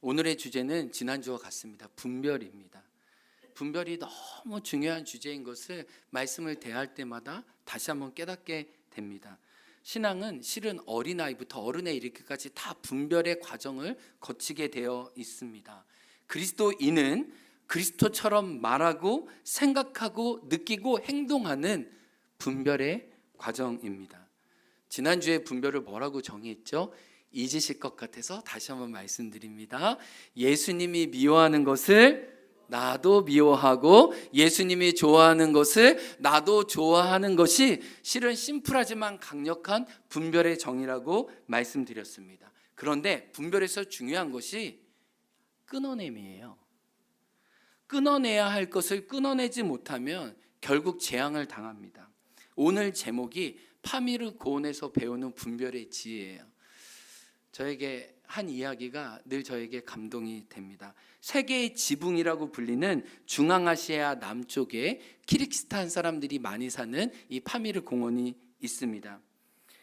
오늘의 주제는 지난주와 같습니다. 분별입니다. 분별이 너무 중요한 주제인 것을 말씀을 대할 때마다 다시 한번 깨닫게 됩니다. 신앙은 실은 어린아이부터 어른에 이르기까지 다 분별의 과정을 거치게 되어 있습니다. 그리스도인은 그리스도처럼 말하고 생각하고 느끼고 행동하는 분별의 과정입니다. 지난주에 분별을 뭐라고 정의했죠? 잊으실 것 같아서 다시 한번 말씀드립니다. 예수님이 미워하는 것을 나도 미워하고 예수님이 좋아하는 것을 나도 좋아하는 것이 실은 심플하지만 강력한 분별의 정의라고 말씀드렸습니다. 그런데 분별에서 중요한 것이 끊어냄이에요. 끊어내야 할 것을 끊어내지 못하면 결국 재앙을 당합니다. 오늘 제목이 파미르 고온에서 배우는 분별의 지혜예요. 저에게 한 이야기가 늘 저에게 감동이 됩니다. 세계의 지붕이라고 불리는 중앙아시아 남쪽에 키르기스탄 사람들이 많이 사는 이 파미르 공원이 있습니다.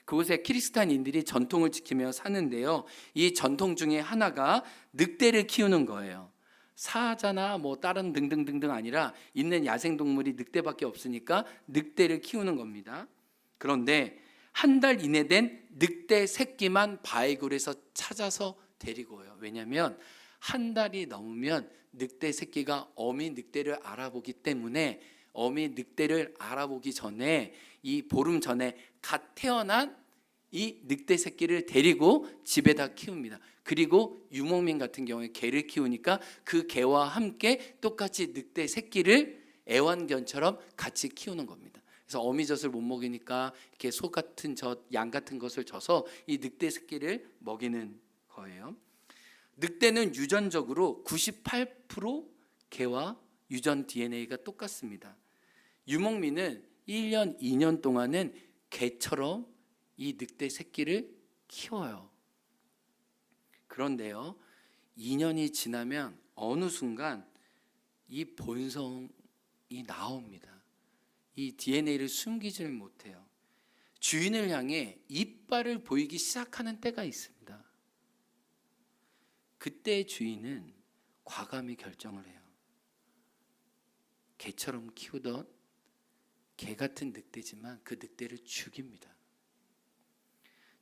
그곳에 키르기스탄인들이 전통을 지키며 사는데요. 이 전통 중에 하나가 늑대를 키우는 거예요. 사자나 다른 등등등등 아니라 있는 야생동물이 늑대밖에 없으니까 늑대를 키우는 겁니다. 그런데 한 달 이내 된 늑대 새끼만 바이굴에서 찾아서 데리고 오요. 왜냐하면 한 달이 넘으면 늑대 새끼가 어미 늑대를 알아보기 때문에 어미 늑대를 알아보기 전에 이 보름 전에 갓 태어난 이 늑대 새끼를 데리고 집에다 키웁니다. 그리고 유목민 같은 경우에 개를 키우니까 그 개와 함께 똑같이 늑대 새끼를 애완견처럼 같이 키우는 겁니다. 그래서 어미젖을 못 먹이니까 이렇게 소 같은 젖, 양 같은 것을 줘서 이 늑대 새끼를 먹이는 거예요. 늑대는 유전적으로 98% 개와 유전 DNA가 똑같습니다. 유목민은 1년, 2년 동안은 개처럼 이 늑대 새끼를 키워요. 그런데요, 2년이 지나면 어느 순간 이 본성이 나옵니다. 이 DNA를 숨기지를 못해요. 주인을 향해 이빨을 보이기 시작하는 때가 있습니다. 그때 주인은 과감히 결정을 해요. 개처럼 키우던 개 같은 늑대지만 그 늑대를 죽입니다.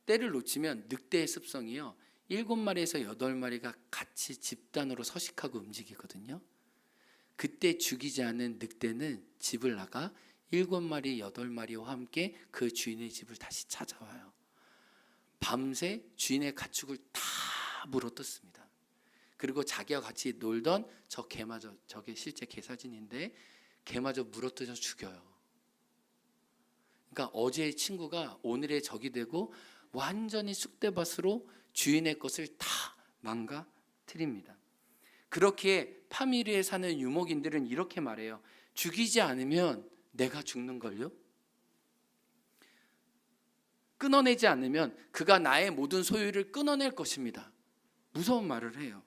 때를 놓치면 늑대의 습성이요, 7마리에서 8마리가 같이 집단으로 서식하고 움직이거든요. 그때 죽이지 않은 늑대는 집을 나가 7마리, 8마리와 함께 그 주인의 집을 다시 찾아와요. 밤새 주인의 가축을 다 물어뜯습니다. 그리고 자기와 같이 놀던 저 개마저, 저게 실제 개 사진인데 개마저 물어뜯어 죽여요. 그러니까 어제의 친구가 오늘의 적이 되고 완전히 쑥대밭으로 주인의 것을 다 망가뜨립니다. 그렇게 파미르에 사는 유목인들은 이렇게 말해요. 죽이지 않으면 내가 죽는걸요? 끊어내지 않으면 그가 나의 모든 소유를 끊어낼 것입니다. 무서운 말을 해요.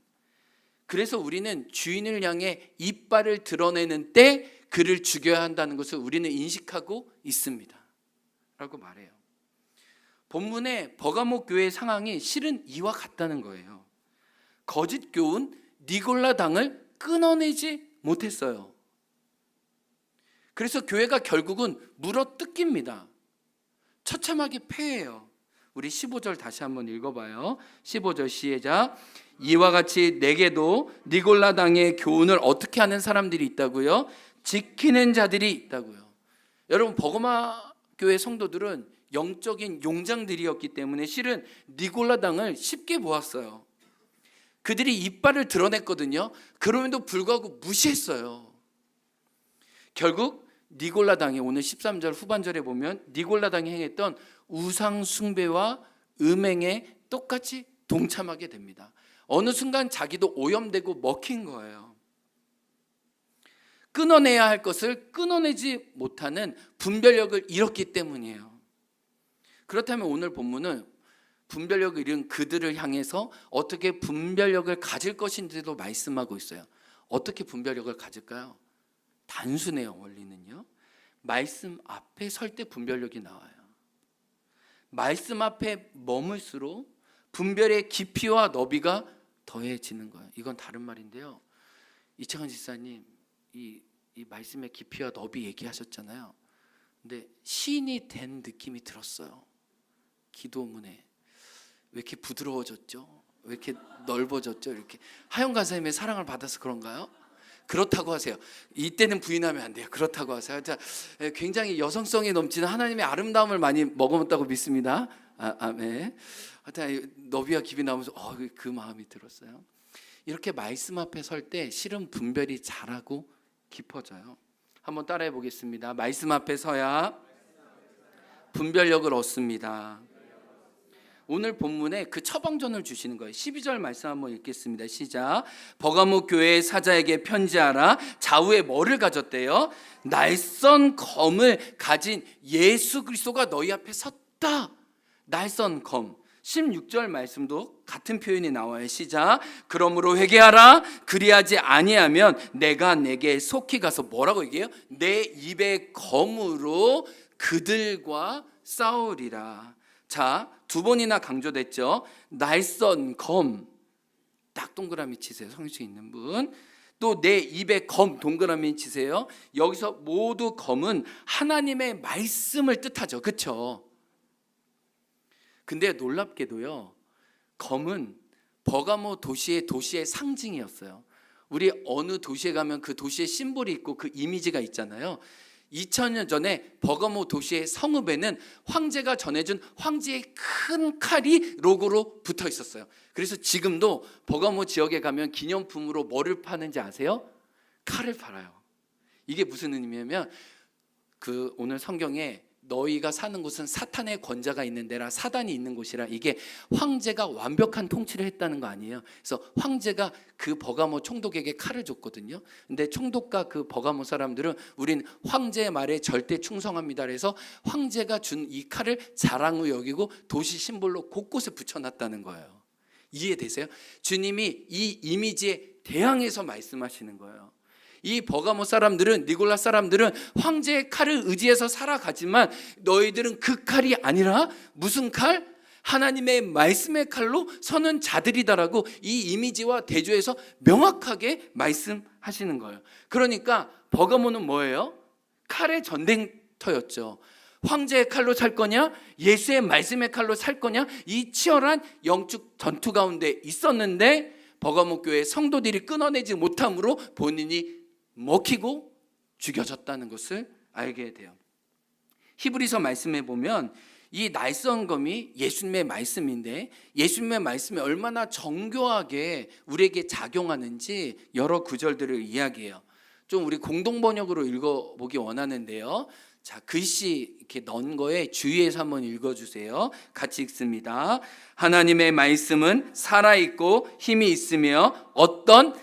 그래서 우리는 주인을 향해 이빨을 드러내는 때 그를 죽여야 한다는 것을 우리는 인식하고 있습니다. 라고 말해요. 본문의 버가모 교회의 상황이 실은 이와 같다는 거예요. 거짓 교훈 니골라 당을 끊어내지 못했어요. 그래서 교회가 결국은 물어뜯깁니다. 처참하게 패해요. 우리 15절 다시 한번 읽어봐요. 15절 시작. 이와 같이 내게도 니골라 당의 교훈을 어떻게 하는 사람들이 있다고요? 지키는 자들이 있다고요. 여러분, 버가모 교회 성도들은 영적인 용장들이었기 때문에 실은 니골라 당을 쉽게 보았어요. 그들이 이빨을 드러냈거든요. 그럼에도 불구하고 무시했어요. 결국 니골라 당이 오늘 13절 후반절에 보면 니골라 당이 행했던 우상 숭배와 음행에 똑같이 동참하게 됩니다. 어느 순간 자기도 오염되고 먹힌 거예요. 끊어내야 할 것을 끊어내지 못하는 분별력을 잃었기 때문이에요. 그렇다면 오늘 본문은 분별력을 잃은 그들을 향해서 어떻게 분별력을 가질 것인지도 말씀하고 있어요. 어떻게 분별력을 가질까요? 단순해요. 원리는요, 말씀 앞에 설 때 분별력이 나와요. 말씀 앞에 머물수록 분별의 깊이와 너비가 더해지는 거예요. 이건 다른 말인데요. 이창환 지사님 이 말씀의 깊이와 너비 얘기하셨잖아요. 근데 시인이 된 느낌이 들었어요. 기도문에 왜 이렇게 부드러워졌죠? 왜 이렇게 넓어졌죠? 이렇게 하영 간사님의 사랑을 받아서 그런가요? 그렇다고 하세요. 이때는 부인하면 안 돼요. 그렇다고 하세요. 자, 굉장히 여성성이 넘치는 하나님의 아름다움을 많이 먹어봤다고 믿습니다. 아멘. 하여튼 너비와 깊이 나오면서 그 마음이 들었어요. 이렇게 말씀 앞에 설 때 실은 분별이 잘하고 깊어져요. 한번 따라해 보겠습니다. 말씀 앞에 서야 분별력을 얻습니다. 오늘 본문에 그 처방전을 주시는 거예요. 12절 말씀 한번 읽겠습니다. 시작. 버가모 교회의 사자에게 편지하라. 좌우에 뭐를 가졌대요? 날선 검을 가진 예수 그리스도가 너희 앞에 섰다. 날선 검. 16절 말씀도 같은 표현이 나와요. 시작. 그러므로 회개하라. 그리하지 아니하면 내가 내게 속히 가서 뭐라고 얘기해요? 내 입의 검으로 그들과 싸우리라. 자, 두 번이나 강조됐죠. 날선 검. 딱 동그라미 치세요. 성경 있는 분. 또 내 입에 검 동그라미 치세요. 여기서 모두 검은 하나님의 말씀을 뜻하죠. 그렇죠? 근데 놀랍게도요, 검은 버가모 도시의 상징이었어요. 우리 어느 도시에 가면 그 도시의 심볼이 있고 그 이미지가 있잖아요. 2000년 전에 버가모 도시의 성읍에는 황제가 전해준 황제의 큰 칼이 로고로 붙어 있었어요. 그래서 지금도 버가모 지역에 가면 기념품으로 뭐를 파는지 아세요? 칼을 팔아요. 이게 무슨 의미냐면 오늘 성경에 너희가 사는 곳은 사탄의 권자가 있는 데라, 사단이 있는 곳이라, 이게 황제가 완벽한 통치를 했다는 거 아니에요. 그래서 황제가 그 버가모 총독에게 칼을 줬거든요. 근데 총독과 그 버가모 사람들은 우린 황제의 말에 절대 충성합니다. 그래서 황제가 준 이 칼을 자랑으로 여기고 도시 심볼로 곳곳에 붙여놨다는 거예요. 이해되세요? 주님이 이 이미지에 대항해서 말씀하시는 거예요. 이 버가모 사람들은, 니골라 사람들은 황제의 칼을 의지해서 살아가지만 너희들은 그 칼이 아니라 무슨 칼? 하나님의 말씀의 칼로 서는 자들이다라고 이 이미지와 대조해서 명확하게 말씀하시는 거예요. 그러니까 버가모는 뭐예요? 칼의 전쟁터였죠. 황제의 칼로 살 거냐? 예수의 말씀의 칼로 살 거냐? 이 치열한 영적 전투 가운데 있었는데 버가모 교회 성도들이 끊어내지 못함으로 본인이 먹히고 죽여졌다는 것을 알게 돼요. 히브리서 말씀에 보면 이 날선검이 예수님의 말씀인데 예수님의 말씀이 얼마나 정교하게 우리에게 작용하는지 여러 구절들을 이야기해요. 좀 우리 공동 번역으로 읽어보기 원하는데요. 자, 글씨 이렇게 넣은 거에 주의해서 한번 읽어주세요. 같이 읽습니다. 하나님의 말씀은 살아있고 힘이 있으며 어떤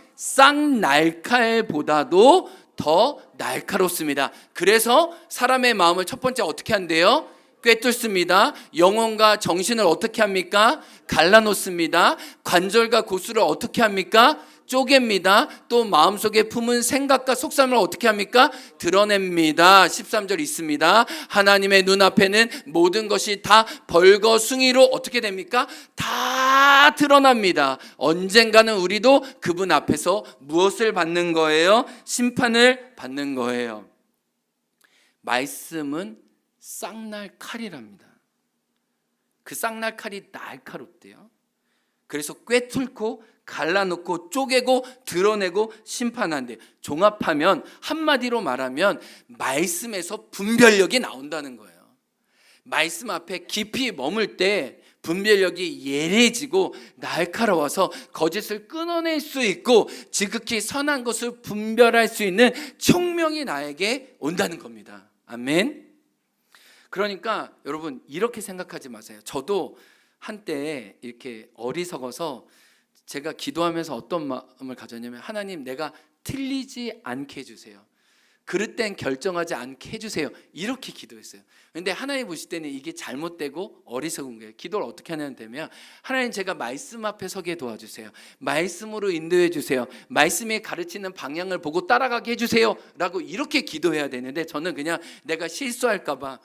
쌍날칼보다도 더 날카롭습니다. 그래서 사람의 마음을 첫 번째 어떻게 한대요? 꿰뚫습니다. 영혼과 정신을 어떻게 합니까? 갈라놓습니다. 관절과 고수를 어떻게 합니까? 쪼갭니다. 또 마음속에 품은 생각과 속삼을 어떻게 합니까? 드러냅니다. 13절 있습니다. 하나님의 눈앞에는 모든 것이 다 벌거숭이로 어떻게 됩니까? 다 드러납니다. 언젠가는 우리도 그분 앞에서 무엇을 받는 거예요? 심판을 받는 거예요. 말씀은 쌍날 칼이랍니다. 그 쌍날 칼이 날카롭대요. 그래서 꿰뚫고 갈라놓고 쪼개고 드러내고 심판한대. 종합하면 한마디로 말하면 말씀에서 분별력이 나온다는 거예요. 말씀 앞에 깊이 머물 때 분별력이 예리해지고 날카로워서 거짓을 끊어낼 수 있고 지극히 선한 것을 분별할 수 있는 총명이 나에게 온다는 겁니다. 아멘. 그러니까 여러분 이렇게 생각하지 마세요. 저도 한때 이렇게 어리석어서 제가 기도하면서 어떤 마음을 가졌냐면 하나님 내가 틀리지 않게 해주세요. 그릇된 결정하지 않게 해주세요. 이렇게 기도했어요. 그런데 하나님 보실 때는 이게 잘못되고 어리석은 거예요. 기도를 어떻게 하냐면 되면 하나님 제가 말씀 앞에 서게 도와주세요. 말씀으로 인도해 주세요. 말씀이 가르치는 방향을 보고 따라가게 해주세요 라고 이렇게 기도해야 되는데 저는 그냥 내가 실수할까 봐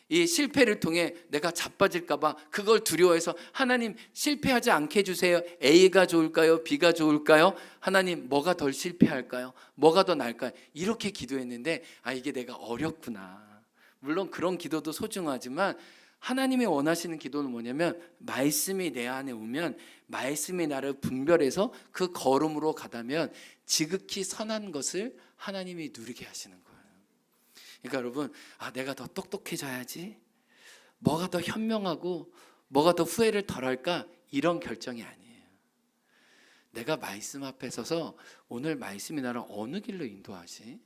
이 실패를 통해 내가 자빠질까 봐 그걸 두려워해서 하나님 실패하지 않게 해주세요. A가 좋을까요? B가 좋을까요? 하나님 뭐가 덜 실패할까요? 뭐가 더 나을까요? 이렇게 기도했는데 이게 내가 어렵구나. 물론 그런 기도도 소중하지만 하나님이 원하시는 기도는 뭐냐면 말씀이 내 안에 오면 말씀이 나를 분별해서 그 걸음으로 가다면 지극히 선한 것을 하나님이 누리게 하시는 거예요. 그러니까 여러분, 내가 더 똑똑해져야지, 뭐가 더 현명하고 뭐가 더 후회를 덜할까, 이런 결정이 아니에요. 내가 말씀 앞에 서서 오늘 말씀이 나를 어느 길로 인도하지?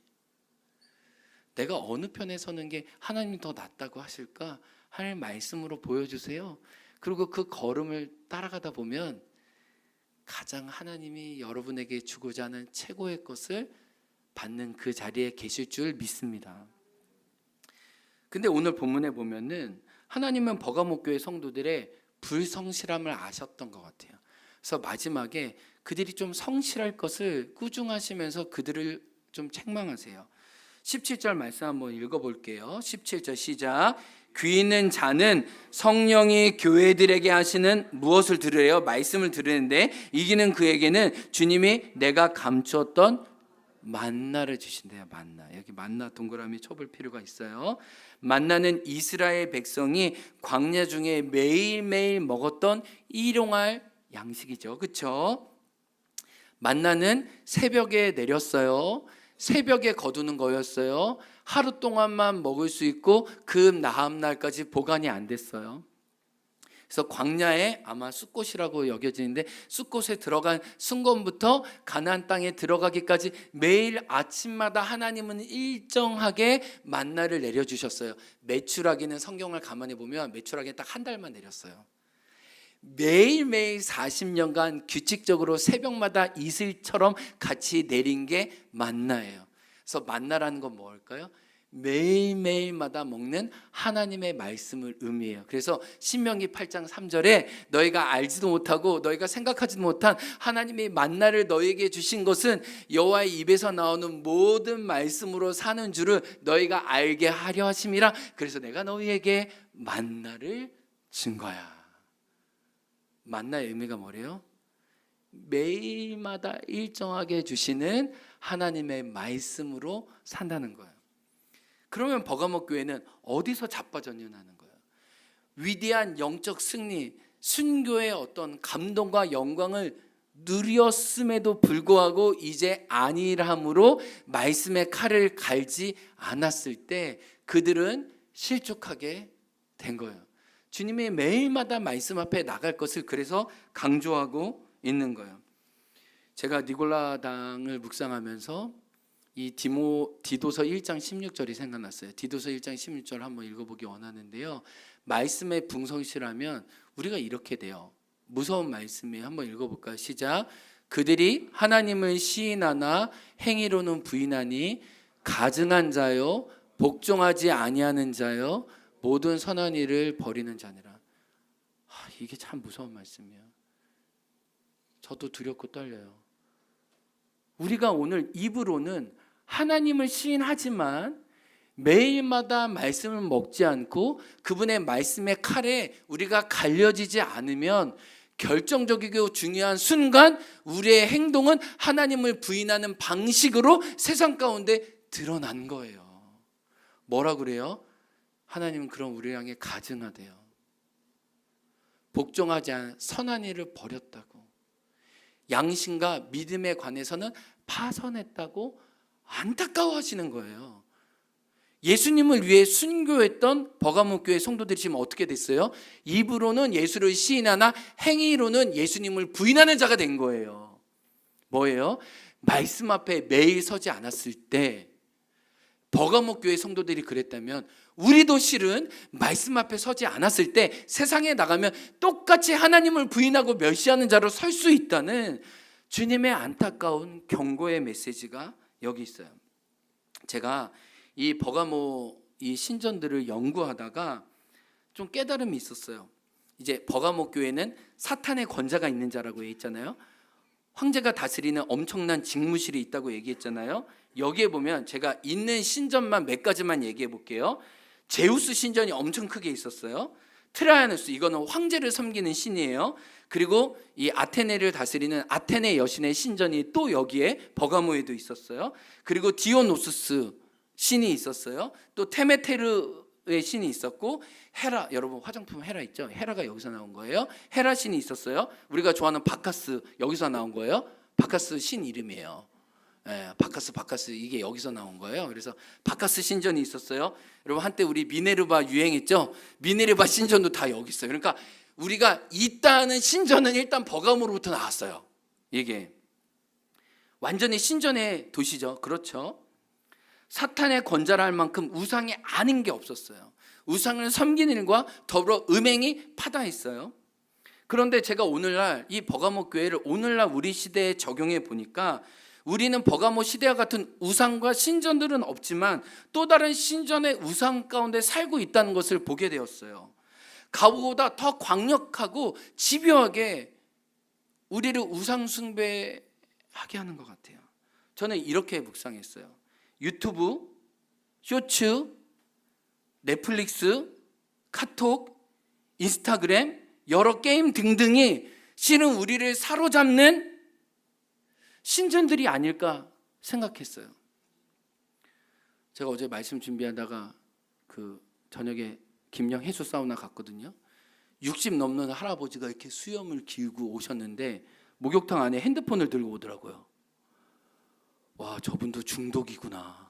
내가 어느 편에 서는 게 하나님이 더 낫다고 하실까? 하나님 말씀으로 보여주세요. 그리고 그 걸음을 따라가다 보면 가장 하나님이 여러분에게 주고자 하는 최고의 것을 받는 그 자리에 계실 줄 믿습니다. 근데 오늘 본문에 보면은 하나님은 버가모 교회 성도들의 불성실함을 아셨던 것 같아요. 그래서 마지막에 그들이 좀 성실할 것을 꾸중하시면서 그들을 좀 책망하세요. 17절 말씀 한번 읽어볼게요. 17절 시작. 귀 있는 자는 성령이 교회들에게 하시는 무엇을 들으래요? 말씀을 들으는데 이기는 그에게는 주님이 내가 감추었던 만나를 주신대요. 만나. 여기 만나 동그라미 쳐볼 필요가 있어요. 만나는 이스라엘 백성이 광야 중에 매일매일 먹었던 일용할 양식이죠. 그렇죠? 만나는 새벽에 내렸어요. 새벽에 거두는 거였어요. 하루 동안만 먹을 수 있고 그 다음 날까지 보관이 안 됐어요. 그래서 광야에 아마 숫꽃이라고 여겨지는데 숫꽃에 들어간 순간부터 가나안 땅에 들어가기까지 매일 아침마다 하나님은 일정하게 만나를 내려주셨어요. 메추라기는 성경을 가만히 보면 메추라기는 딱 한 달만 내렸어요. 매일매일 40년간 규칙적으로 새벽마다 이슬처럼 같이 내린 게 만나예요. 그래서 만나라는 건 뭘까요? 매일매일마다 먹는 하나님의 말씀을 의미해요. 그래서 신명기 8장 3절에 너희가 알지도 못하고 너희가 생각하지도 못한 하나님의 만나를 너희에게 주신 것은 여호와의 입에서 나오는 모든 말씀으로 사는 줄을 너희가 알게 하려 하심이라. 그래서 내가 너희에게 만나를 준 거야. 만나의 의미가 뭐래요? 매일마다 일정하게 주시는 하나님의 말씀으로 산다는 거예요. 그러면 버가모 교회는 어디서 자빠졌냐는 거예요. 위대한 영적 승리, 순교의 어떤 감동과 영광을 누렸음에도 불구하고 이제 안일함으로 말씀의 칼을 갈지 않았을 때 그들은 실족하게 된 거예요. 주님이 매일마다 말씀 앞에 나갈 것을 그래서 강조하고 있는 거예요. 제가 니골라당을 묵상하면서 이 디도서 1장 16절이 생각났어요. 디도서 1장 16절 한번 읽어보기 원하는데요. 말씀에 불성실하면 우리가 이렇게 돼요. 무서운 말씀이에요. 한번 읽어볼까요? 시작. 그들이 하나님을 시인하나 행위로는 부인하니 가증한 자요 복종하지 아니하는 자요 모든 선한 일을 버리는 자니라. 이게 참 무서운 말씀이에요. 저도 두렵고 떨려요. 우리가 오늘 입으로는 하나님을 시인하지만 매일마다 말씀을 먹지 않고 그분의 말씀의 칼에 우리가 갈려지지 않으면 결정적이고 중요한 순간 우리의 행동은 하나님을 부인하는 방식으로 세상 가운데 드러난 거예요. 뭐라 그래요? 하나님은 그럼 우리를 향해 가증하대요. 복종하지 않은 선한 일을 버렸다고. 양심과 믿음에 관해서는 파선했다고 안타까워하시는 거예요. 예수님을 위해 순교했던 버가모 교회 성도들이 지금 어떻게 됐어요? 입으로는 예수를 시인하나 행위로는 예수님을 부인하는 자가 된 거예요. 뭐예요? 말씀 앞에 매일 서지 않았을 때 버가모 교회 성도들이 그랬다면 우리도 실은 말씀 앞에 서지 않았을 때 세상에 나가면 똑같이 하나님을 부인하고 멸시하는 자로 설 수 있다는 주님의 안타까운 경고의 메시지가 여기 있어요. 제가 이 버가모 이 신전들을 연구하다가 좀 깨달음이 있었어요. 이제 버가모 교회는 사탄의 권자가 있는 자라고 얘기했잖아요. 황제가 다스리는 엄청난 직무실이 있다고 얘기했잖아요. 여기에 보면 제가 있는 신전만 몇 가지만 얘기해 볼게요. 제우스 신전이 엄청 크게 있었어요. 트라이아누스, 이거는 황제를 섬기는 신이에요. 그리고 이 아테네를 다스리는 아테네 여신의 신전이 또 여기에 버가모에도 있었어요. 그리고 디오노스스 신이 있었어요. 또 테메테르의 신이 있었고, 헤라, 여러분 화장품 헤라 있죠? 헤라가 여기서 나온 거예요. 헤라 신이 있었어요. 우리가 좋아하는 바카스, 여기서 나온 거예요. 바카스 신 이름이에요. 바카스 이게 여기서 나온 거예요. 그래서 바카스 신전이 있었어요. 여러분 한때 우리 미네르바 유행했죠? 미네르바 신전도 다 여기 있어요. 그러니까 우리가 있다는 신전은 일단 버가모로부터 나왔어요. 이게 완전히 신전의 도시죠. 그렇죠? 사탄의 권자라 할 만큼 우상이 아닌 게 없었어요. 우상을 섬기는 일과 더불어 음행이 파다 있어요. 그런데 제가 오늘날 이 버가모 교회를 오늘날 우리 시대에 적용해 보니까 우리는 버가모 시대와 같은 우상과 신전들은 없지만 또 다른 신전의 우상 가운데 살고 있다는 것을 보게 되었어요. 그보다 더 강력하고 집요하게 우리를 우상 숭배하게 하는 것 같아요. 저는 이렇게 묵상했어요. 유튜브, 쇼츠, 넷플릭스, 카톡, 인스타그램, 여러 게임 등등이 실은 우리를 사로잡는 신전들이 아닐까 생각했어요. 제가 어제 말씀 준비하다가 그 저녁에 김영 해수 사우나 갔거든요. 60 넘는 할아버지가 이렇게 수염을 기우고 오셨는데 목욕탕 안에 핸드폰을 들고 오더라고요. 와, 저분도 중독이구나.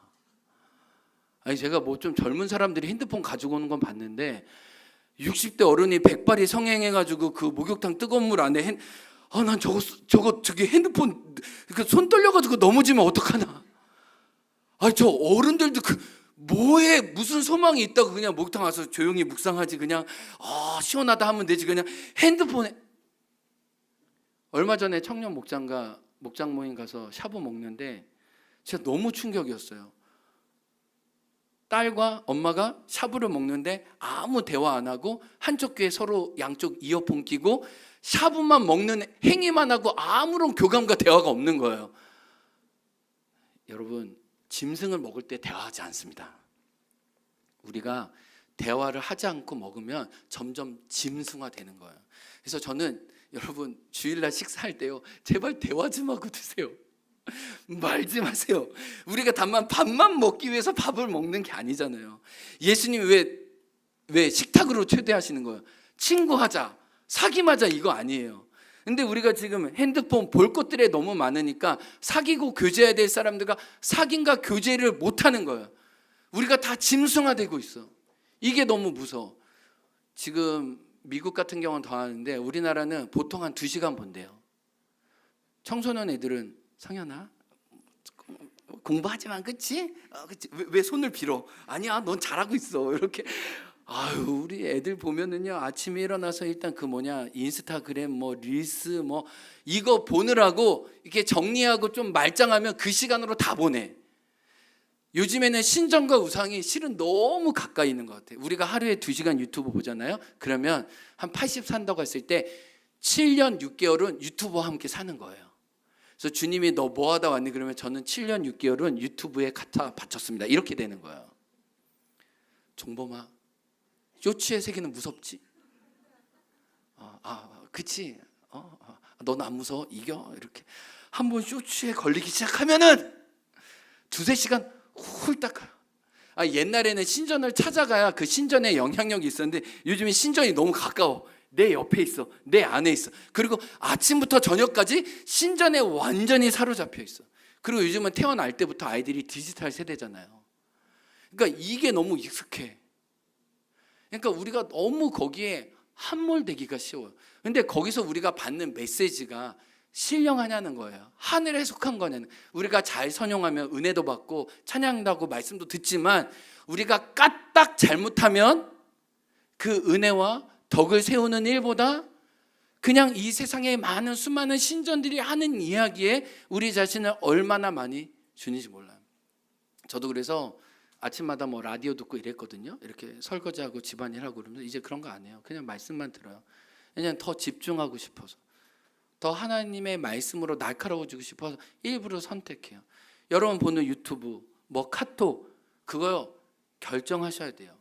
아니, 제가 뭐 좀 젊은 사람들이 핸드폰 가지고 오는 건 봤는데 60대 어른이 백발이 성행해가지고 그 목욕탕 뜨거운 물 안에 난 저기 핸드폰 손 떨려가지고 넘어지면 어떡하나. 저 어른들도 뭐에 무슨 소망이 있다고 그냥 목욕탕 와서 조용히 묵상하지, 그냥 시원하다 하면 되지, 그냥 핸드폰에. 얼마 전에 청년 목장 모임 가서 샤브 먹는데 진짜 너무 충격이었어요. 딸과 엄마가 샤브를 먹는데 아무 대화 안 하고 한쪽 귀에 서로 양쪽 이어폰 끼고 샤브만 먹는 행위만 하고 아무런 교감과 대화가 없는 거예요. 여러분, 짐승을 먹을 때 대화하지 않습니다. 우리가 대화를 하지 않고 먹으면 점점 짐승화되는 거예요. 그래서 저는 여러분 주일날 식사할 때요, 제발 대화 좀 하고 드세요. 말지 마세요. 우리가 다만 밥만 먹기 위해서 밥을 먹는 게 아니잖아요. 예수님이 왜 식탁으로 초대하시는 거예요? 친구하자, 사귐하자, 이거 아니에요. 근데 우리가 지금 핸드폰 볼 것들이 너무 많으니까 사귀고 교제해야 될 사람들과 사귐과 교제를 못하는 거예요. 우리가 다 짐승화되고 있어. 이게 너무 무서워. 지금 미국 같은 경우는 더 하는데 우리나라는 보통 한 2시간 본대요. 청소년 애들은 성현아 공부하지만 그치? 그치? 왜 손을 빌어? 아니야, 넌 잘하고 있어. 이렇게. 우리 애들 보면은요, 아침에 일어나서 일단 인스타그램 릴스 이거 보느라고 이렇게 정리하고 좀 말짱하면 그 시간으로 다 보내. 요즘에는 신전과 우상이 실은 너무 가까이 있는 것 같아요. 우리가 하루에 2시간 유튜브 보잖아요. 그러면 한 80 산다고 했을 때 7년 6개월은 유튜브와 함께 사는 거예요. 그래서 주님이 너 뭐 하다 왔니? 그러면 저는 7년 6개월은 유튜브에 갖다 바쳤습니다. 이렇게 되는 거예요. 종범아, 쇼츠의 세계는 무섭지? 그치? 너는 안 무서워? 이겨? 이렇게 한번 쇼츠에 걸리기 시작하면은 2-3시간 훌딱 가요. 옛날에는 신전을 찾아가야 그 신전에 영향력이 있었는데 요즘엔 신전이 너무 가까워. 내 옆에 있어, 내 안에 있어. 그리고 아침부터 저녁까지 신전에 완전히 사로잡혀 있어. 그리고 요즘은 태어날 때부터 아이들이 디지털 세대잖아요. 그러니까 이게 너무 익숙해. 그러니까 우리가 너무 거기에 함몰되기가 쉬워요. 근데 거기서 우리가 받는 메시지가 신령하냐는 거예요. 하늘에 속한 거냐는. 우리가 잘 선용하면 은혜도 받고 찬양도 하고 말씀도 듣지만 우리가 까딱 잘못하면 그 은혜와 덕을 세우는 일보다 그냥 이 세상의 많은 수많은 신전들이 하는 이야기에 우리 자신을 얼마나 많이 주는지 몰라요. 저도 그래서 아침마다 라디오 듣고 이랬거든요. 이렇게 설거지하고 집안일하고 그러면서 이제 그런 거 안 해요. 그냥 말씀만 들어요. 그냥 더 집중하고 싶어서, 더 하나님의 말씀으로 날카로워지고 싶어서 일부러 선택해요. 여러분 보는 유튜브, 카톡, 그거 결정하셔야 돼요.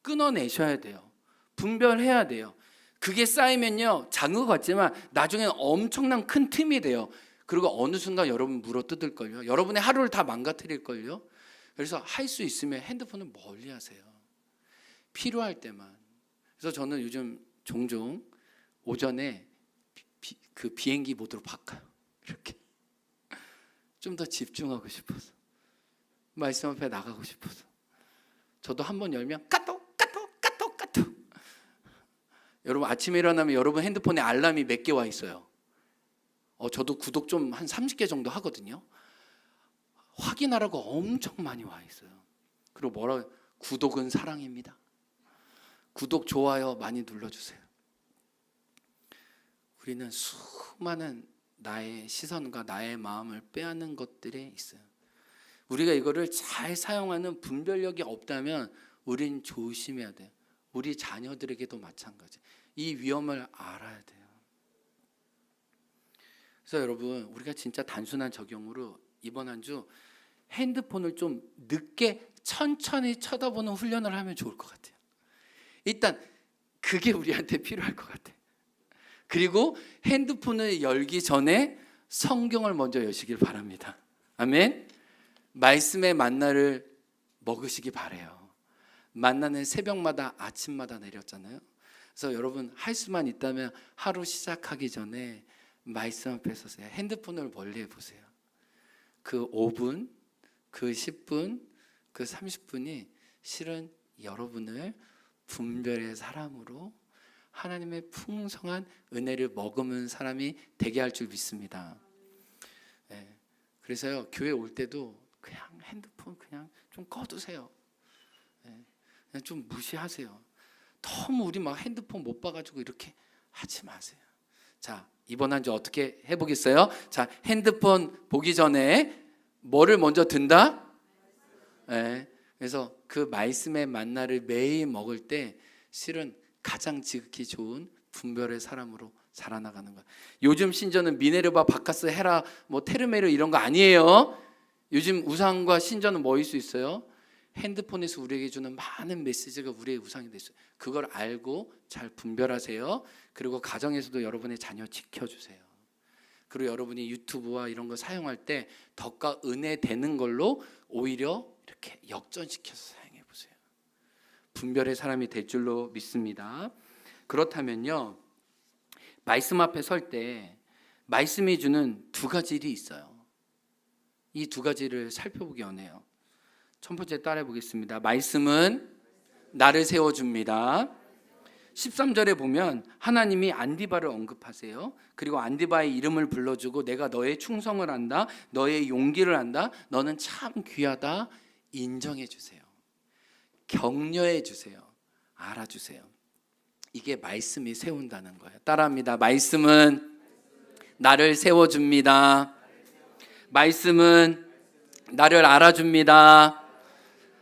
끊어내셔야 돼요. 분별해야 돼요. 그게 쌓이면요, 작은 것 같지만 나중에는 엄청난 큰 틈이 돼요. 그리고 어느 순간 여러분 물어뜯을걸요. 여러분의 하루를 다 망가뜨릴걸요. 그래서 할 수 있으면 핸드폰을 멀리 하세요. 필요할 때만. 그래서 저는 요즘 종종 오전에 그 비행기 모드로 바꿔요. 이렇게 좀 더 집중하고 싶어서, 말씀 앞에 나가고 싶어서. 저도 한번 열면 까똑. 여러분 아침에 일어나면 여러분 핸드폰에 알람이 몇 개 와 있어요? 저도 구독 좀 한 30개 정도 하거든요. 확인하라고 엄청 많이 와 있어요. 그리고 뭐라고? 구독은 사랑입니다. 구독, 좋아요 많이 눌러주세요. 우리는 수많은 나의 시선과 나의 마음을 빼앗는 것들에 있어요. 우리가 이거를 잘 사용하는 분별력이 없다면 우린 조심해야 돼요. 우리 자녀들에게도 마찬가지. 이 위험을 알아야 돼요. 그래서 여러분, 우리가 진짜 단순한 적용으로 이번 한 주 핸드폰을 좀 늦게 천천히 쳐다보는 훈련을 하면 좋을 것 같아요. 일단 그게 우리한테 필요할 것 같아요. 그리고 핸드폰을 열기 전에 성경을 먼저 여시길 바랍니다. 아멘. 말씀의 만나를 먹으시기 바래요. 만나는 새벽마다 아침마다 내렸잖아요. 그래서 여러분 할 수만 있다면 하루 시작하기 전에 말씀 앞에 서세요. 핸드폰을 멀리 해보세요. 그 5분, 그 10분, 그 30분이 실은 여러분을 분별의 사람으로 하나님의 풍성한 은혜를 머금은 사람이 되게 할 줄 믿습니다. 네. 그래서요, 교회 올 때도 그냥 핸드폰 그냥 좀 꺼두세요. 네. 그냥 좀 무시하세요. 너무 우리 막 핸드폰 못 봐가지고 이렇게 하지 마세요. 자, 이번 한 주 어떻게 해보겠어요? 자, 핸드폰 보기 전에 뭐를 먼저 든다? 네. 그래서 그 말씀의 만나를 매일 먹을 때 실은 가장 지극히 좋은 분별의 사람으로 자라나가는 거예요. 요즘 신전은 미네르바, 바카스, 헤라, 뭐 테르메르 이런 거 아니에요. 요즘 우상과 신전은 뭐일 수 있어요? 핸드폰에서 우리에게 주는 많은 메시지가 우리의 우상이 됐어요. 그걸 알고 잘 분별하세요. 그리고 가정에서도 여러분의 자녀 지켜주세요. 그리고 여러분이 유튜브와 이런 거 사용할 때 덕과 은혜 되는 걸로 오히려 이렇게 역전시켜서 사용해 보세요. 분별의 사람이 될 줄로 믿습니다. 그렇다면요, 말씀 앞에 설 때 말씀이 주는 두 가지 일이 있어요. 이 두 가지를 살펴보기 원해요. 첫 번째 따라해 보겠습니다. 말씀은 나를 세워줍니다. 13절에 보면 하나님이 안디바를 언급하세요. 그리고 안디바의 이름을 불러주고 내가 너의 충성을 안다, 너의 용기를 안다, 너는 참 귀하다 인정해 주세요. 격려해 주세요. 알아주세요. 이게 말씀이 세운다는 거예요. 따라합니다. 말씀은 나를 세워줍니다. 말씀은 나를 알아줍니다.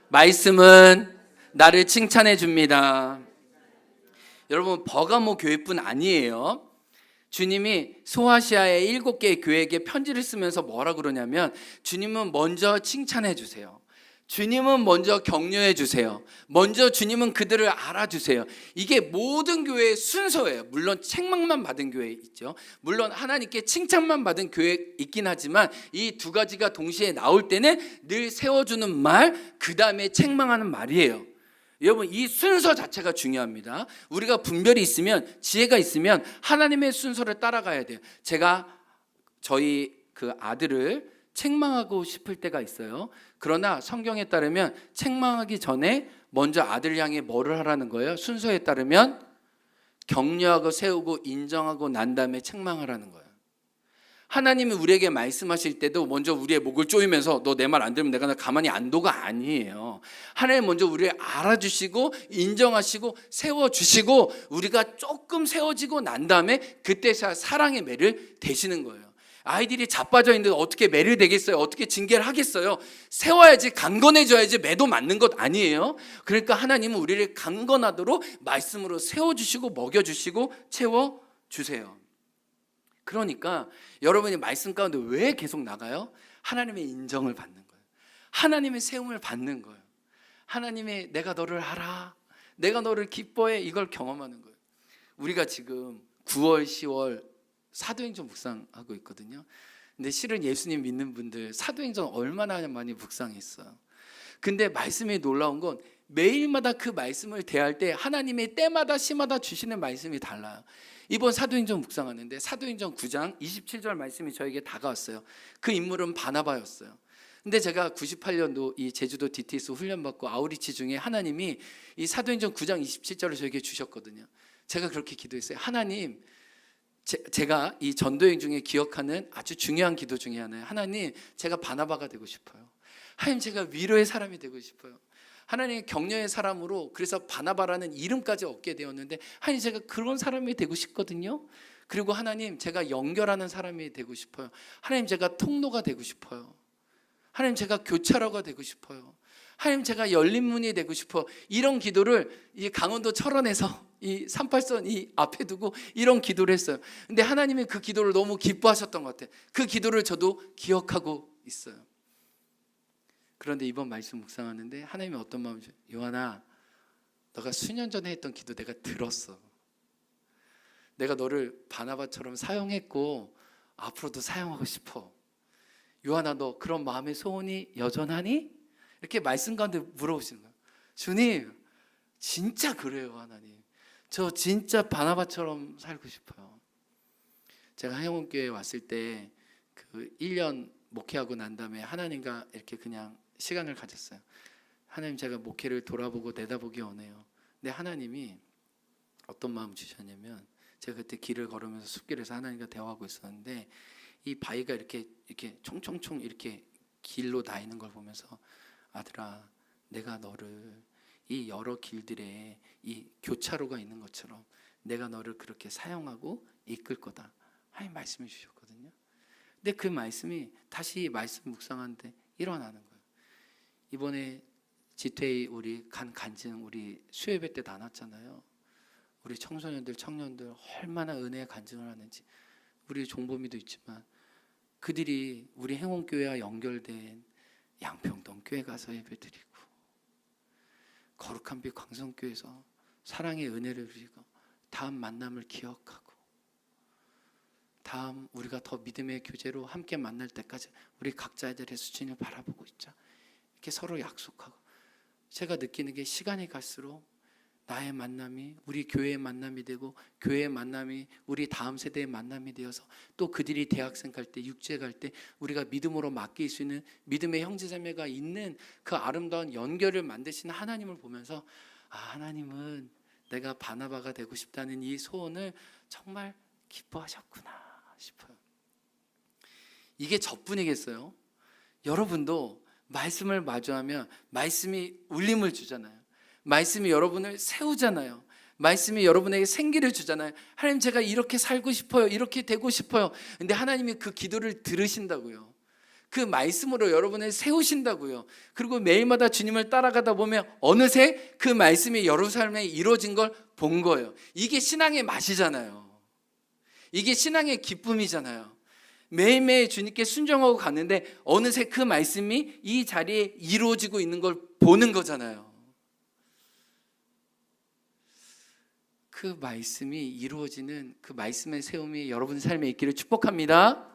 말씀은 나를 칭찬해 줍니다. 여러분, 버가모 교회뿐 아니에요. 주님이 소아시아의 7개의 교회에게 편지를 쓰면서 뭐라 그러냐면, 주님은 먼저 칭찬해 주세요. 주님은 먼저 격려해 주세요. 먼저 주님은 그들을 알아주세요. 이게 모든 교회의 순서예요. 물론 책망만 받은 교회 있죠. 물론 하나님께 칭찬만 받은 교회 있긴 하지만 이 두 가지가 동시에 나올 때는 늘 세워주는 말, 그 다음에 책망하는 말이에요. 여러분, 이 순서 자체가 중요합니다. 우리가 분별이 있으면, 지혜가 있으면 하나님의 순서를 따라가야 돼요. 제가 저희 그 아들을 책망하고 싶을 때가 있어요. 그러나 성경에 따르면 책망하기 전에 먼저 아들 향해 뭐를 하라는 거예요? 순서에 따르면 격려하고 세우고 인정하고 난 다음에 책망하라는 거예요. 하나님이 우리에게 말씀하실 때도 먼저 우리의 목을 조이면서 너 내 말 안 들으면 내가 가만히 안 둬가 아니에요. 하나님 먼저 우리를 알아주시고 인정하시고 세워주시고 우리가 조금 세워지고 난 다음에 그때 사랑의 매를 대시는 거예요. 아이들이 자빠져 있는데 어떻게 매를 대겠어요? 어떻게 징계를 하겠어요? 세워야지, 강건해져야지 매도 맞는 것 아니에요? 그러니까 하나님은 우리를 강건하도록 말씀으로 세워주시고 먹여주시고 채워주세요. 그러니까 여러분이 말씀 가운데 왜 계속 나가요? 하나님의 인정을 받는 거예요. 하나님의 세움을 받는 거예요. 하나님의 내가 너를 알아, 내가 너를 기뻐해. 이걸 경험하는 거예요. 우리가 지금 9월, 10월 사도행전 묵상하고 있거든요. 근데 실은 예수님 믿는 분들 사도행전 얼마나 많이 묵상했어요. 근데 말씀이 놀라운 건 매일마다 그 말씀을 대할 때 하나님의 때마다 시마다 주시는 말씀이 달라요. 이번 사도행전 묵상하는데 사도행전 9장 27절 말씀이 저에게 다가왔어요. 그 인물은 바나바였어요. 근데 제가 98년도 이 제주도 DTS 훈련받고 아우리치 중에 하나님이 이 사도행전 9장 27절을 저에게 주셨거든요. 제가 그렇게 기도했어요. 하나님, 제가 이 전도행 중에 기억하는 아주 중요한 기도 중에 하나예요. 하나님, 제가 바나바가 되고 싶어요. 하나님, 제가 위로의 사람이 되고 싶어요. 하나님, 격려의 사람으로 그래서 바나바라는 이름까지 얻게 되었는데 하나님, 제가 그런 사람이 되고 싶거든요. 그리고 하나님, 제가 연결하는 사람이 되고 싶어요. 하나님, 제가 통로가 되고 싶어요. 하나님, 제가 교차로가 되고 싶어요. 하나님, 제가 열린 문이 되고 싶어. 이런 기도를 이 강원도 철원에서 이 38선 이 앞에 두고 이런 기도를 했어요. 근데 하나님이 그 기도를 너무 기뻐하셨던 것 같아요. 그 기도를 저도 기억하고 있어요. 그런데 이번 말씀 묵상하는데 하나님이 어떤 마음이죠? 요한아, 너가 수년 전에 했던 기도 내가 들었어. 내가 너를 바나바처럼 사용했고 앞으로도 사용하고 싶어. 요한아, 너 그런 마음의 소원이 여전하니? 이렇게 말씀 가운데 물어보시는 거예요. 주님, 진짜 그래요. 하나님, 저 진짜 바나바처럼 살고 싶어요. 제가 한영원교회에 왔을 때 그 1년 목회하고 난 다음에 하나님과 이렇게 그냥 시간을 가졌어요. 하나님, 제가 목회를 돌아보고 내다보기 원해요. 근데 하나님이 어떤 마음 주셨냐면, 제가 그때 길을 걸으면서 숲길에서 하나님과 대화하고 있었는데 이 바위가 이렇게 총총총 이렇게 길로 나 있는 걸 보면서, 아들아, 내가 너를 이 여러 길들에 이 교차로가 있는 것처럼 내가 너를 그렇게 사용하고 이끌 거다. 하나님 말씀해 주셨거든요. 근데 그 말씀이 다시 말씀 묵상하는데 일어나는 거예요. 이번에 지태희 우리 간증 우리 수요예배 때 나눴잖아요. 우리 청소년들 청년들 얼마나 은혜의 간증을 하는지. 우리 종보미도 있지만 그들이 우리 행원교회와 연결된 양평동 교회 가서 예배드리고 거룩한 빛 광성교회에서 사랑의 은혜를 누리고 다음 만남을 기억하고 다음 우리가 더 믿음의 교제로 함께 만날 때까지 우리 각자들의 수준을 바라보고 있자. 이렇게 서로 약속하고, 제가 느끼는 게 시간이 갈수록 나의 만남이 우리 교회의 만남이 되고 교회의 만남이 우리 다음 세대의 만남이 되어서 또 그들이 대학생 갈 때 육제 갈 때 우리가 믿음으로 맡길 수 있는 믿음의 형제자매가 있는 그 아름다운 연결을 만드시는 하나님을 보면서, 아, 하나님은 내가 바나바가 되고 싶다는 이 소원을 정말 기뻐하셨구나 싶어요. 이게 저뿐이겠어요? 여러분도 말씀을 마주하면 말씀이 울림을 주잖아요. 말씀이 여러분을 세우잖아요. 말씀이 여러분에게 생기를 주잖아요. 하나님, 제가 이렇게 살고 싶어요. 이렇게 되고 싶어요. 근데 하나님이 그 기도를 들으신다고요. 그 말씀으로 여러분을 세우신다고요. 그리고 매일마다 주님을 따라가다 보면 어느새 그 말씀이 여러분 삶에 이루어진 걸 본 거예요. 이게 신앙의 맛이잖아요. 이게 신앙의 기쁨이잖아요. 매일매일 주님께 순종하고 갔는데 어느새 그 말씀이 이 자리에 이루어지고 있는 걸 보는 거잖아요. 그 말씀이 이루어지는 그 말씀의 세움이 여러분 삶에 있기를 축복합니다.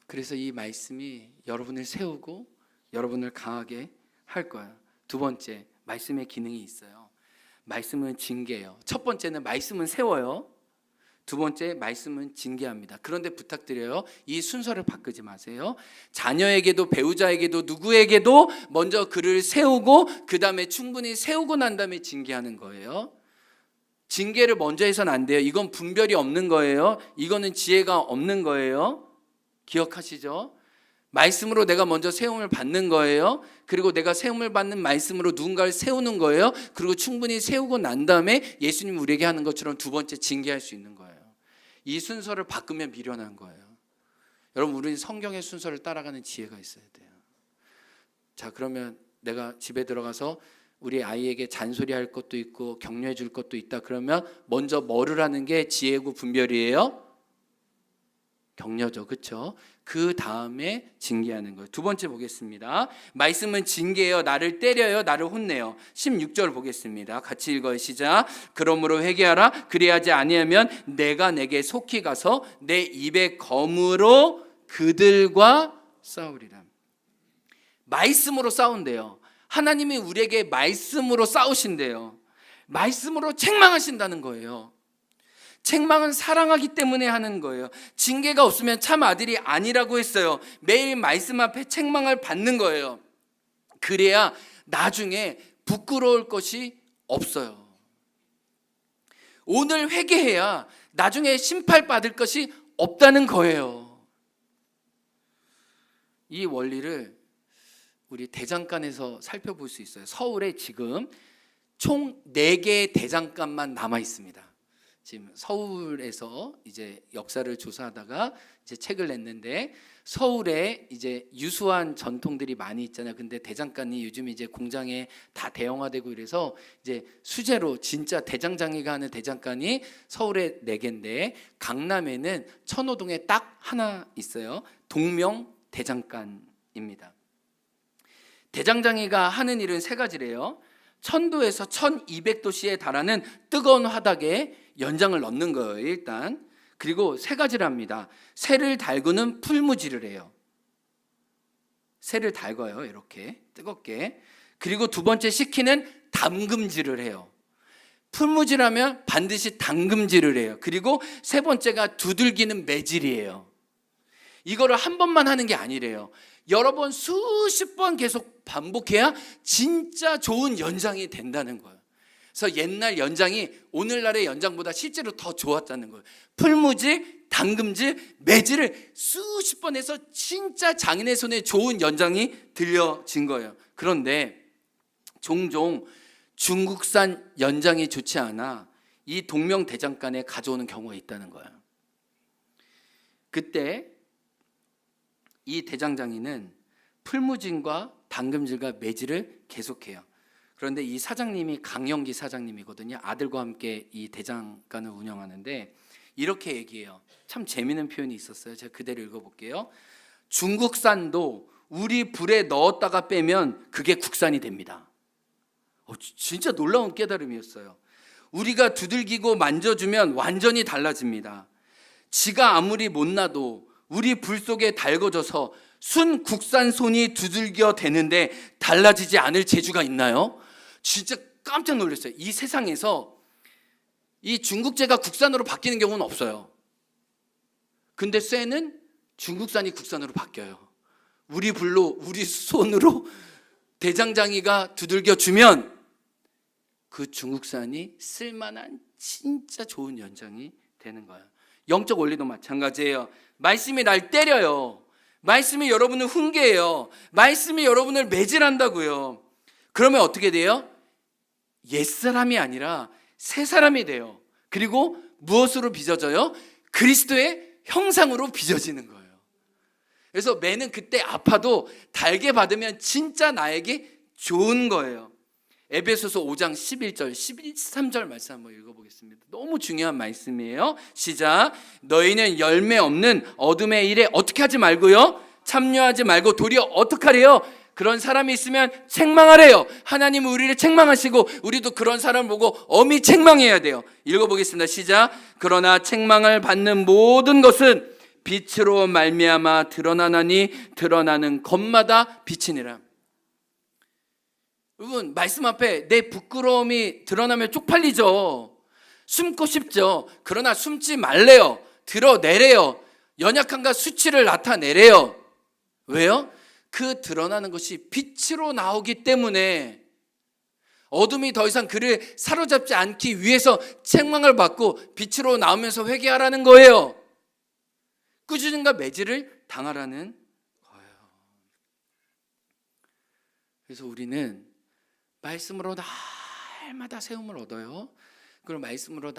그래서 이 말씀이 여러분을 세우고 여러분을 강하게 할 거예요. 두 번째, 말씀의 기능이 있어요. 말씀은 징계예요. 첫 번째는 말씀은 세워요. 두 번째, 말씀은 징계합니다. 그런데 부탁드려요, 이 순서를 바꾸지 마세요. 자녀에게도 배우자에게도 누구에게도 먼저 그를 세우고 그 다음에 충분히 세우고 난 다음에 징계하는 거예요. 징계를 먼저 해서는 안 돼요. 이건 분별이 없는 거예요. 이거는 지혜가 없는 거예요. 기억하시죠? 말씀으로 내가 먼저 세움을 받는 거예요. 그리고 내가 세움을 받는 말씀으로 누군가를 세우는 거예요. 그리고 충분히 세우고 난 다음에 예수님 우리에게 하는 것처럼 두 번째 징계할 수 있는 거예요. 이 순서를 바꾸면 미련한 거예요. 여러분, 우리는 성경의 순서를 따라가는 지혜가 있어야 돼요. 자, 그러면 내가 집에 들어가서 우리 아이에게 잔소리할 것도 있고 격려해 줄 것도 있다. 그러면 먼저 뭐를 하는 게 지혜고 분별이에요? 격려죠. 그렇죠? 그 다음에 징계하는 거예요. 두 번째 보겠습니다. 말씀은 징계요, 나를 때려요, 나를 혼내요. 16절 보겠습니다. 같이 읽어요. 시작. 그러므로 회개하라. 그리하지 아니하면 내가 내게 속히 가서 내 입의 검으로 그들과 싸우리라. 말씀으로 싸운대요. 하나님이 우리에게 말씀으로 싸우신대요. 말씀으로 책망하신다는 거예요. 책망은 사랑하기 때문에 하는 거예요. 징계가 없으면 참 아들이 아니라고 했어요. 매일 말씀 앞에 책망을 받는 거예요. 그래야 나중에 부끄러울 것이 없어요. 오늘 회개해야 나중에 심판받을 것이 없다는 거예요. 이 원리를 우리 대장간에서 살펴볼 수 있어요. 서울에 지금 총 4개의 대장간만 남아 있습니다. 지금 서울에서 이제 역사를 조사하다가 이제 책을 냈는데, 서울에 이제 유수한 전통들이 많이 있잖아요. 근데 대장간이 요즘 이제 공장에 다 대형화되고 이래서 이제 수제로 진짜 대장장이가 하는 대장간이 서울에 4개인데, 강남에는 천호동에 딱 하나 있어요. 동명 대장간입니다. 대장장이가 하는 일은 3가지래요. 1000도에서 1200도씨에 달하는 뜨거운 화닭에 연장을 넣는 거예요. 일단. 그리고 3가지를 합니다. 새를 달구는 풀무질을 해요. 새를 달궈요. 이렇게 뜨겁게. 그리고 두 번째 식히는 담금질을 해요. 풀무질하면 반드시 담금질을 해요. 그리고 세 번째가 두들기는 매질이에요. 이거를 한 번만 하는 게 아니래요. 여러 번, 수십 번 계속 반복해야 진짜 좋은 연장이 된다는 거예요. 그래서 옛날 연장이 오늘날의 연장보다 실제로 더 좋았다는 거예요. 풀무질, 담금질, 매질을 수십 번 해서 진짜 장인의 손에 좋은 연장이 들려진 거예요. 그런데 종종 중국산 연장이 좋지 않아 이 동명대장간에 가져오는 경우가 있다는 거예요. 그때 이 대장장이는 풀무진과 담금질과 매질을 계속해요. 그런데 이 사장님이 강영기 사장님이거든요. 아들과 함께 이 대장간을 운영하는데 이렇게 얘기해요. 참 재미있는 표현이 있었어요. 제가 그대로 읽어볼게요. 중국산도 우리 불에 넣었다가 빼면 그게 국산이 됩니다. 진짜 놀라운 깨달음이었어요. 우리가 두들기고 만져주면 완전히 달라집니다. 지가 아무리 못나도 우리 불 속에 달궈져서 순 국산 손이 두들겨 대는데 달라지지 않을 재주가 있나요? 진짜 깜짝 놀랐어요. 이 세상에서 이 중국제가 국산으로 바뀌는 경우는 없어요. 근데 쇠는 중국산이 국산으로 바뀌어요. 우리 불로, 우리 손으로 대장장이가 두들겨 주면 그 중국산이 쓸만한 진짜 좋은 연장이 되는 거예요. 영적 원리도 마찬가지예요. 말씀이 날 때려요. 말씀이 여러분을 훈계해요. 말씀이 여러분을 매질한다고요. 그러면 어떻게 돼요? 옛사람이 아니라 새사람이 돼요. 그리고 무엇으로 빚어져요? 그리스도의 형상으로 빚어지는 거예요. 그래서 매는 그때 아파도 달게 받으면 진짜 나에게 좋은 거예요. 에베소서 5장 11절, 13절 말씀 한번 읽어보겠습니다. 너무 중요한 말씀이에요. 시작. 너희는 열매 없는 어둠의 일에 어떻게 하지 말고요? 참여하지 말고 도리어 어떻게 하래요? 그런 사람이 있으면 책망하래요. 하나님은 우리를 책망하시고 우리도 그런 사람을 보고 엄히 책망해야 돼요. 읽어보겠습니다. 시작. 그러나 책망을 받는 모든 것은 빛으로 말미암아 드러나나니 드러나는 것마다 빛이니라. 여러분, 말씀 앞에 내 부끄러움이 드러나면 쪽팔리죠. 숨고 싶죠. 그러나 숨지 말래요. 드러내래요. 연약함과 수치를 나타내래요. 왜요? 그 드러나는 것이 빛으로 나오기 때문에 어둠이 더 이상 그를 사로잡지 않기 위해서 책망을 받고 빛으로 나오면서 회개하라는 거예요. 꾸짖음과 매질을 당하라는 거예요. 그래서 우리는 말씀으로 날마다 세움을 얻어요. 그리고 말씀으로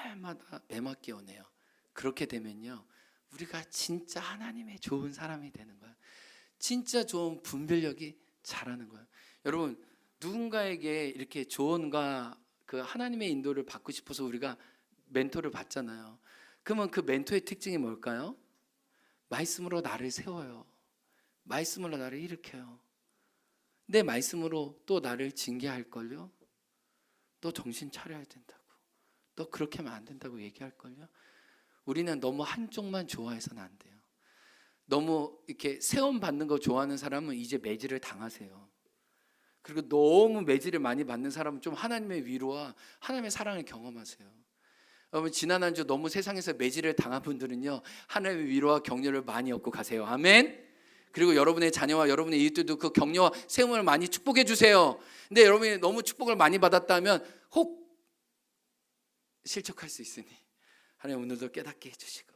날마다 매맞 깨어내요. 그렇게 되면요, 우리가 진짜 하나님의 좋은 사람이 되는 거예요. 진짜 좋은 분별력이 자라는 거예요. 여러분, 누군가에게 이렇게 조언과 그 하나님의 인도를 받고 싶어서 우리가 멘토를 받잖아요. 그러면 그 멘토의 특징이 뭘까요? 말씀으로 나를 세워요. 말씀으로 나를 일으켜요. 내 말씀으로 또 나를 징계할걸요. 너 정신 차려야 된다고. 너 그렇게 하면 안 된다고 얘기할걸요. 우리는 너무 한쪽만 좋아해서는 안 돼요. 너무 이렇게 세움 받는 거 좋아하는 사람은 이제 매질을 당하세요. 그리고 너무 매질을 많이 받는 사람은 좀 하나님의 위로와 하나님의 사랑을 경험하세요. 여러분, 지난 한 주 너무 세상에서 매질을 당한 분들은요, 하나님의 위로와 격려를 많이 얻고 가세요. 아멘. 그리고 여러분의 자녀와 여러분의 이웃들도 그 격려와 세움을 많이 축복해 주세요. 근데 여러분이 너무 축복을 많이 받았다면 혹 실족할 수 있으니 하나님 오늘도 깨닫게 해주시고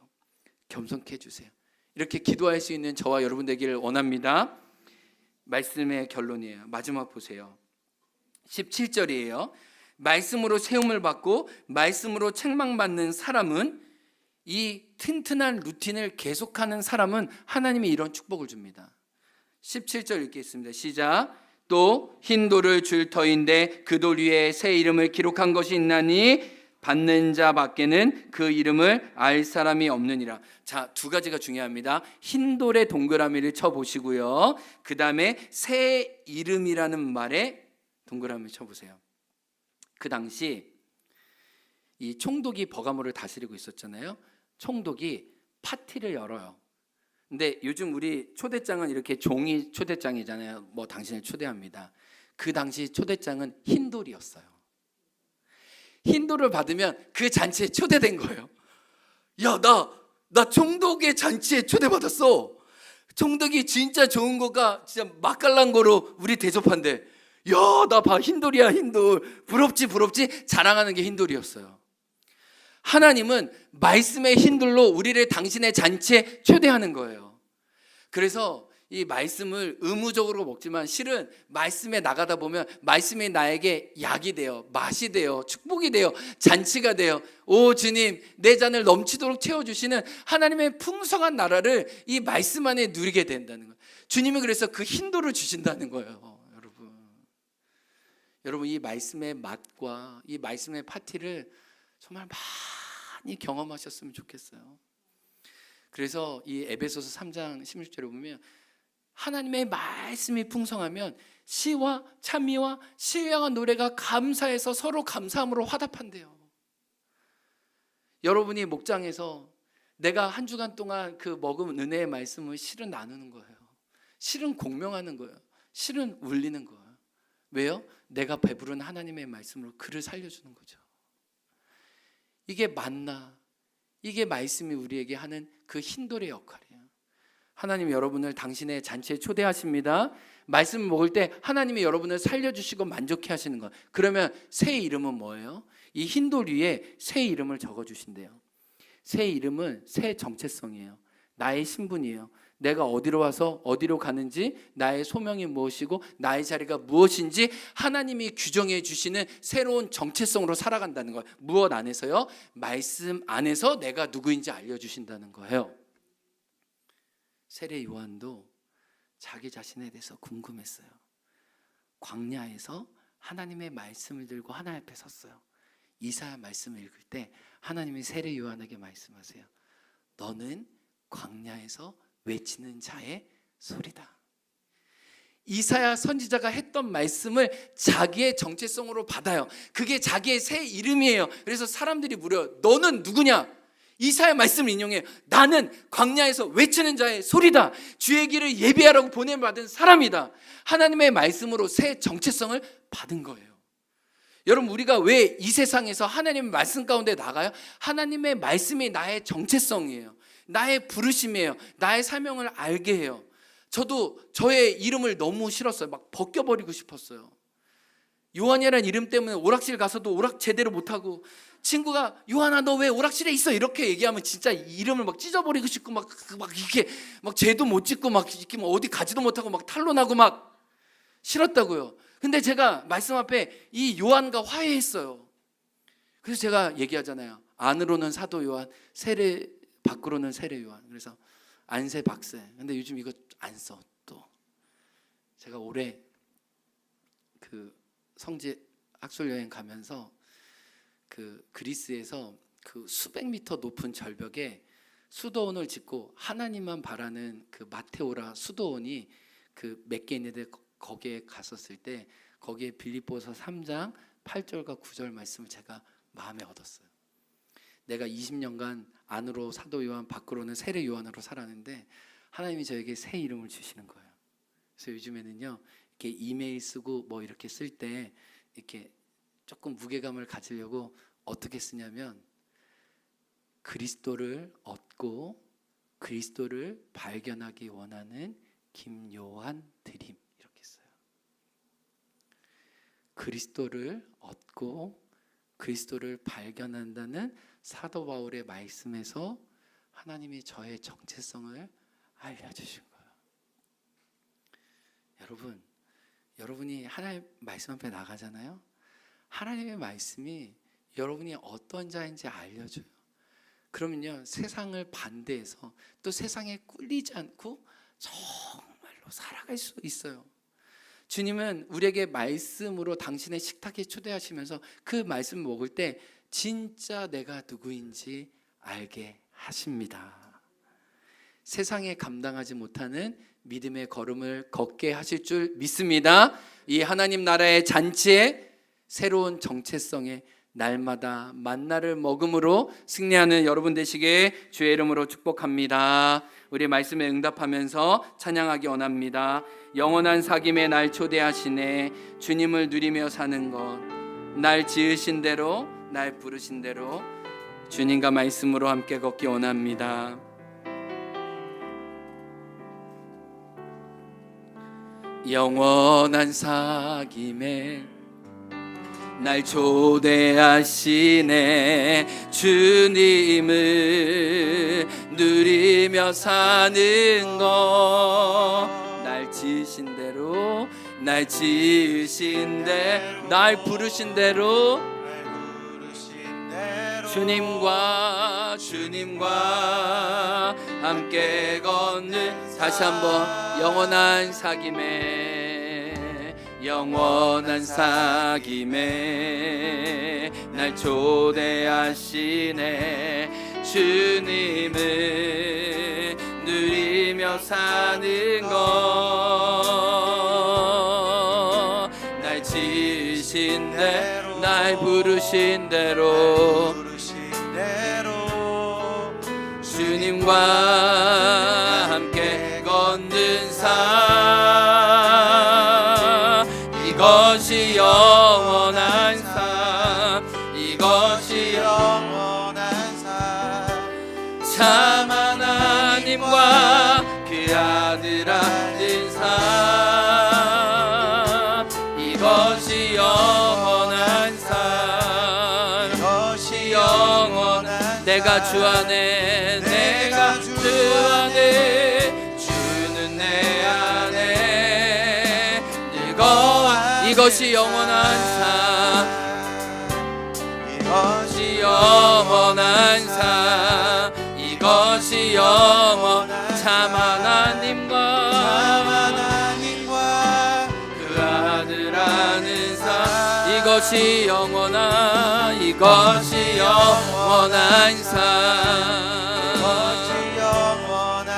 겸손케 해주세요. 이렇게 기도할 수 있는 저와 여러분 되기를 원합니다. 말씀의 결론이에요. 마지막 보세요. 17절이에요. 말씀으로 세움을 받고 말씀으로 책망받는 사람은, 이 튼튼한 루틴을 계속하는 사람은 하나님이 이런 축복을 줍니다. 17절 읽겠습니다. 시작. 또 흰 돌을 줄 터인데 그 돌 위에 새 이름을 기록한 것이 있나니 받는 자 밖에는 그 이름을 알 사람이 없느니라. 자, 두 가지가 중요합니다. 흰 돌에 동그라미를 쳐보시고요. 그 다음에 새 이름이라는 말에 동그라미를 쳐보세요. 그 당시 이 총독이 버가모를 다스리고 있었잖아요. 총독이 파티를 열어요. 근데 요즘 우리 초대장은 이렇게 종이 초대장이잖아요. 뭐 당신을 초대합니다. 그 당시 초대장은 흰 돌이었어요. 흰 돌을 받으면 그 잔치에 초대된 거예요. 야, 나 총독의 잔치에 초대받았어. 총독이 진짜 좋은 거가 진짜 맛깔난 거로 우리 대접한대. 야, 나 봐, 흰돌이야, 흰돌. 부럽지 자랑하는 게 흰돌이었어요. 하나님은 말씀의 흰돌로 우리를 당신의 잔치에 초대하는 거예요. 그래서 이 말씀을 의무적으로 먹지만 실은 말씀에 나가다 보면 말씀이 나에게 약이 돼요. 맛이 돼요. 축복이 돼요. 잔치가 돼요. 오 주님, 내 잔을 넘치도록 채워주시는 하나님의 풍성한 나라를 이 말씀 안에 누리게 된다는 거예요. 주님이 그래서 그 흰돌을 주신다는 거예요. 여러분, 이 말씀의 맛과 이 말씀의 파티를 정말 많이 경험하셨으면 좋겠어요. 그래서 이 에베소서 3장 16절에 보면 하나님의 말씀이 풍성하면 시와 찬미와 시위와 노래가 감사해서 서로 감사함으로 화답한대요. 여러분이 목장에서 내가 한 주간 동안 그 먹은 은혜의 말씀을 실은 나누는 거예요. 실은 공명하는 거예요. 실은 울리는 거예요. 왜요? 내가 배부른 하나님의 말씀으로 그를 살려주는 거죠. 이게 만나, 이게 말씀이 우리에게 하는 그 흰돌의 역할이에요. 하나님이 여러분을 당신의 잔치에 초대하십니다. 말씀을 먹을 때 하나님이 여러분을 살려주시고 만족해 하시는 것. 그러면 새 이름은 뭐예요? 이 흰돌 위에 새 이름을 적어주신대요. 새 이름은 새 정체성이에요. 나의 신분이에요. 내가 어디로 와서 어디로 가는지, 나의 소명이 무엇이고 나의 자리가 무엇인지 하나님이 규정해 주시는 새로운 정체성으로 살아간다는 거예요. 무엇 안에서요? 말씀 안에서 내가 누구인지 알려주신다는 거예요. 세례 요한도 자기 자신에 대해서 궁금했어요. 광야에서 하나님의 말씀을 들고 하나님 앞에 섰어요. 이사야 말씀을 읽을 때 하나님이 세례 요한에게 말씀하세요. 너는 광야에서 외치는 자의 소리다. 이사야 선지자가 했던 말씀을 자기의 정체성으로 받아요. 그게 자기의 새 이름이에요. 그래서 사람들이 물어요. 너는 누구냐? 이사야 말씀을 인용해요. 나는 광야에서 외치는 자의 소리다. 주의 길을 예비하라고 보냄받은 사람이다. 하나님의 말씀으로 새 정체성을 받은 거예요. 여러분, 우리가 왜 이 세상에서 하나님의 말씀 가운데 나가요? 하나님의 말씀이 나의 정체성이에요. 나의 부르심이에요. 나의 사명을 알게 해요. 저도 저의 이름을 너무 싫었어요. 막 벗겨버리고 싶었어요. 요한이라는 이름 때문에 오락실 가서도 오락 제대로 못하고, 친구가 요한아 너 왜 오락실에 있어? 이렇게 얘기하면 진짜 이름을 막 찢어버리고 싶고 막 이렇게 막 죄도 못 짓고 막 이렇게 막 어디 가지도 못하고 막 탄로나고 막 싫었다고요. 근데 제가 말씀 앞에 이 요한과 화해했어요. 그래서 제가 얘기하잖아요. 안으로는 사도 요한, 세례 밖으로는 세례 요한. 그래서 안세 박세. 근데 요즘 이거 안 써. 또 제가 올해 그 성지 학술 여행 가면서 그 그리스에서 그 수백 미터 높은 절벽에 수도원을 짓고 하나님만 바라는 그 마테오라 수도원이 그 몇 개 있는데 거기에 갔었을 때 거기에 빌립보서 3장 8절과 9절 말씀을 제가 마음에 얻었어요. 내가 20년간 안으로 사도 요한, 밖으로는 세례 요한으로 살았는데 하나님이 저에게 새 이름을 주시는 거예요. 그래서 요즘에는요, 이렇게 이메일 쓰고 뭐 이렇게 쓸 때 이렇게 조금 무게감을 가지려고 어떻게 쓰냐면 그리스도를 얻고 그리스도를 발견하기 원하는 김요한 드림, 이렇게 써요. 그리스도를 얻고 그리스도를 발견한다는 사도 바울의 말씀에서 하나님이 저의 정체성을 알려주신 거예요. 여러분이 하나님의 말씀 앞에 나가잖아요. 하나님의 말씀이 여러분이 어떤 자인지 알려줘요. 그러면요, 세상을 반대해서 또 세상에 꿀리지 않고 정말로 살아갈 수 있어요. 주님은 우리에게 말씀으로 당신의 식탁에 초대하시면서 그 말씀을 먹을 때 진짜 내가 누구인지 알게 하십니다. 세상에 감당하지 못하는 믿음의 걸음을 걷게 하실 줄 믿습니다. 이 하나님 나라의 잔치에 새로운 정체성의 날마다 만나를 먹음으로 승리하는 여러분 되시게 주의 이름으로 축복합니다. 우리 말씀에 응답하면서 찬양하기 원합니다. 영원한 사귐에 날 초대하시네. 주님을 누리며 사는 것, 날 지으신 대로, 날 부르신 대로 주님과 말씀으로 함께 걷기 원합니다. 영원한 사귐에 날 초대하시네. 주님을 누리며 사는 것, 날 지으신 대로, 날 지으신 대로, 날 부르신 대로, 주님과 함께 걷는, 다시 한번 영원한 사귐에 날 초대하시네. 주님을 누리며 사는 것, 날 지으신 대로, 날 부르신 대로, 주님과 함께 걷는 삶, 이것이 영원한 삶, 이것이 영원한 삶, 참 하나님과 그 아들 아는 삶, 이것이 영원한 삶, 이것이 영원한, 내가 주 안에, 내가 주 안에, 주는 내 안에 늘 거하, 이것이 영원한 삶, 이것이 영원한 삶, 이것이 영원한, 참 하나님과 그 아들 아는 삶, 이것이 영원한, 이것이 영원한 삶,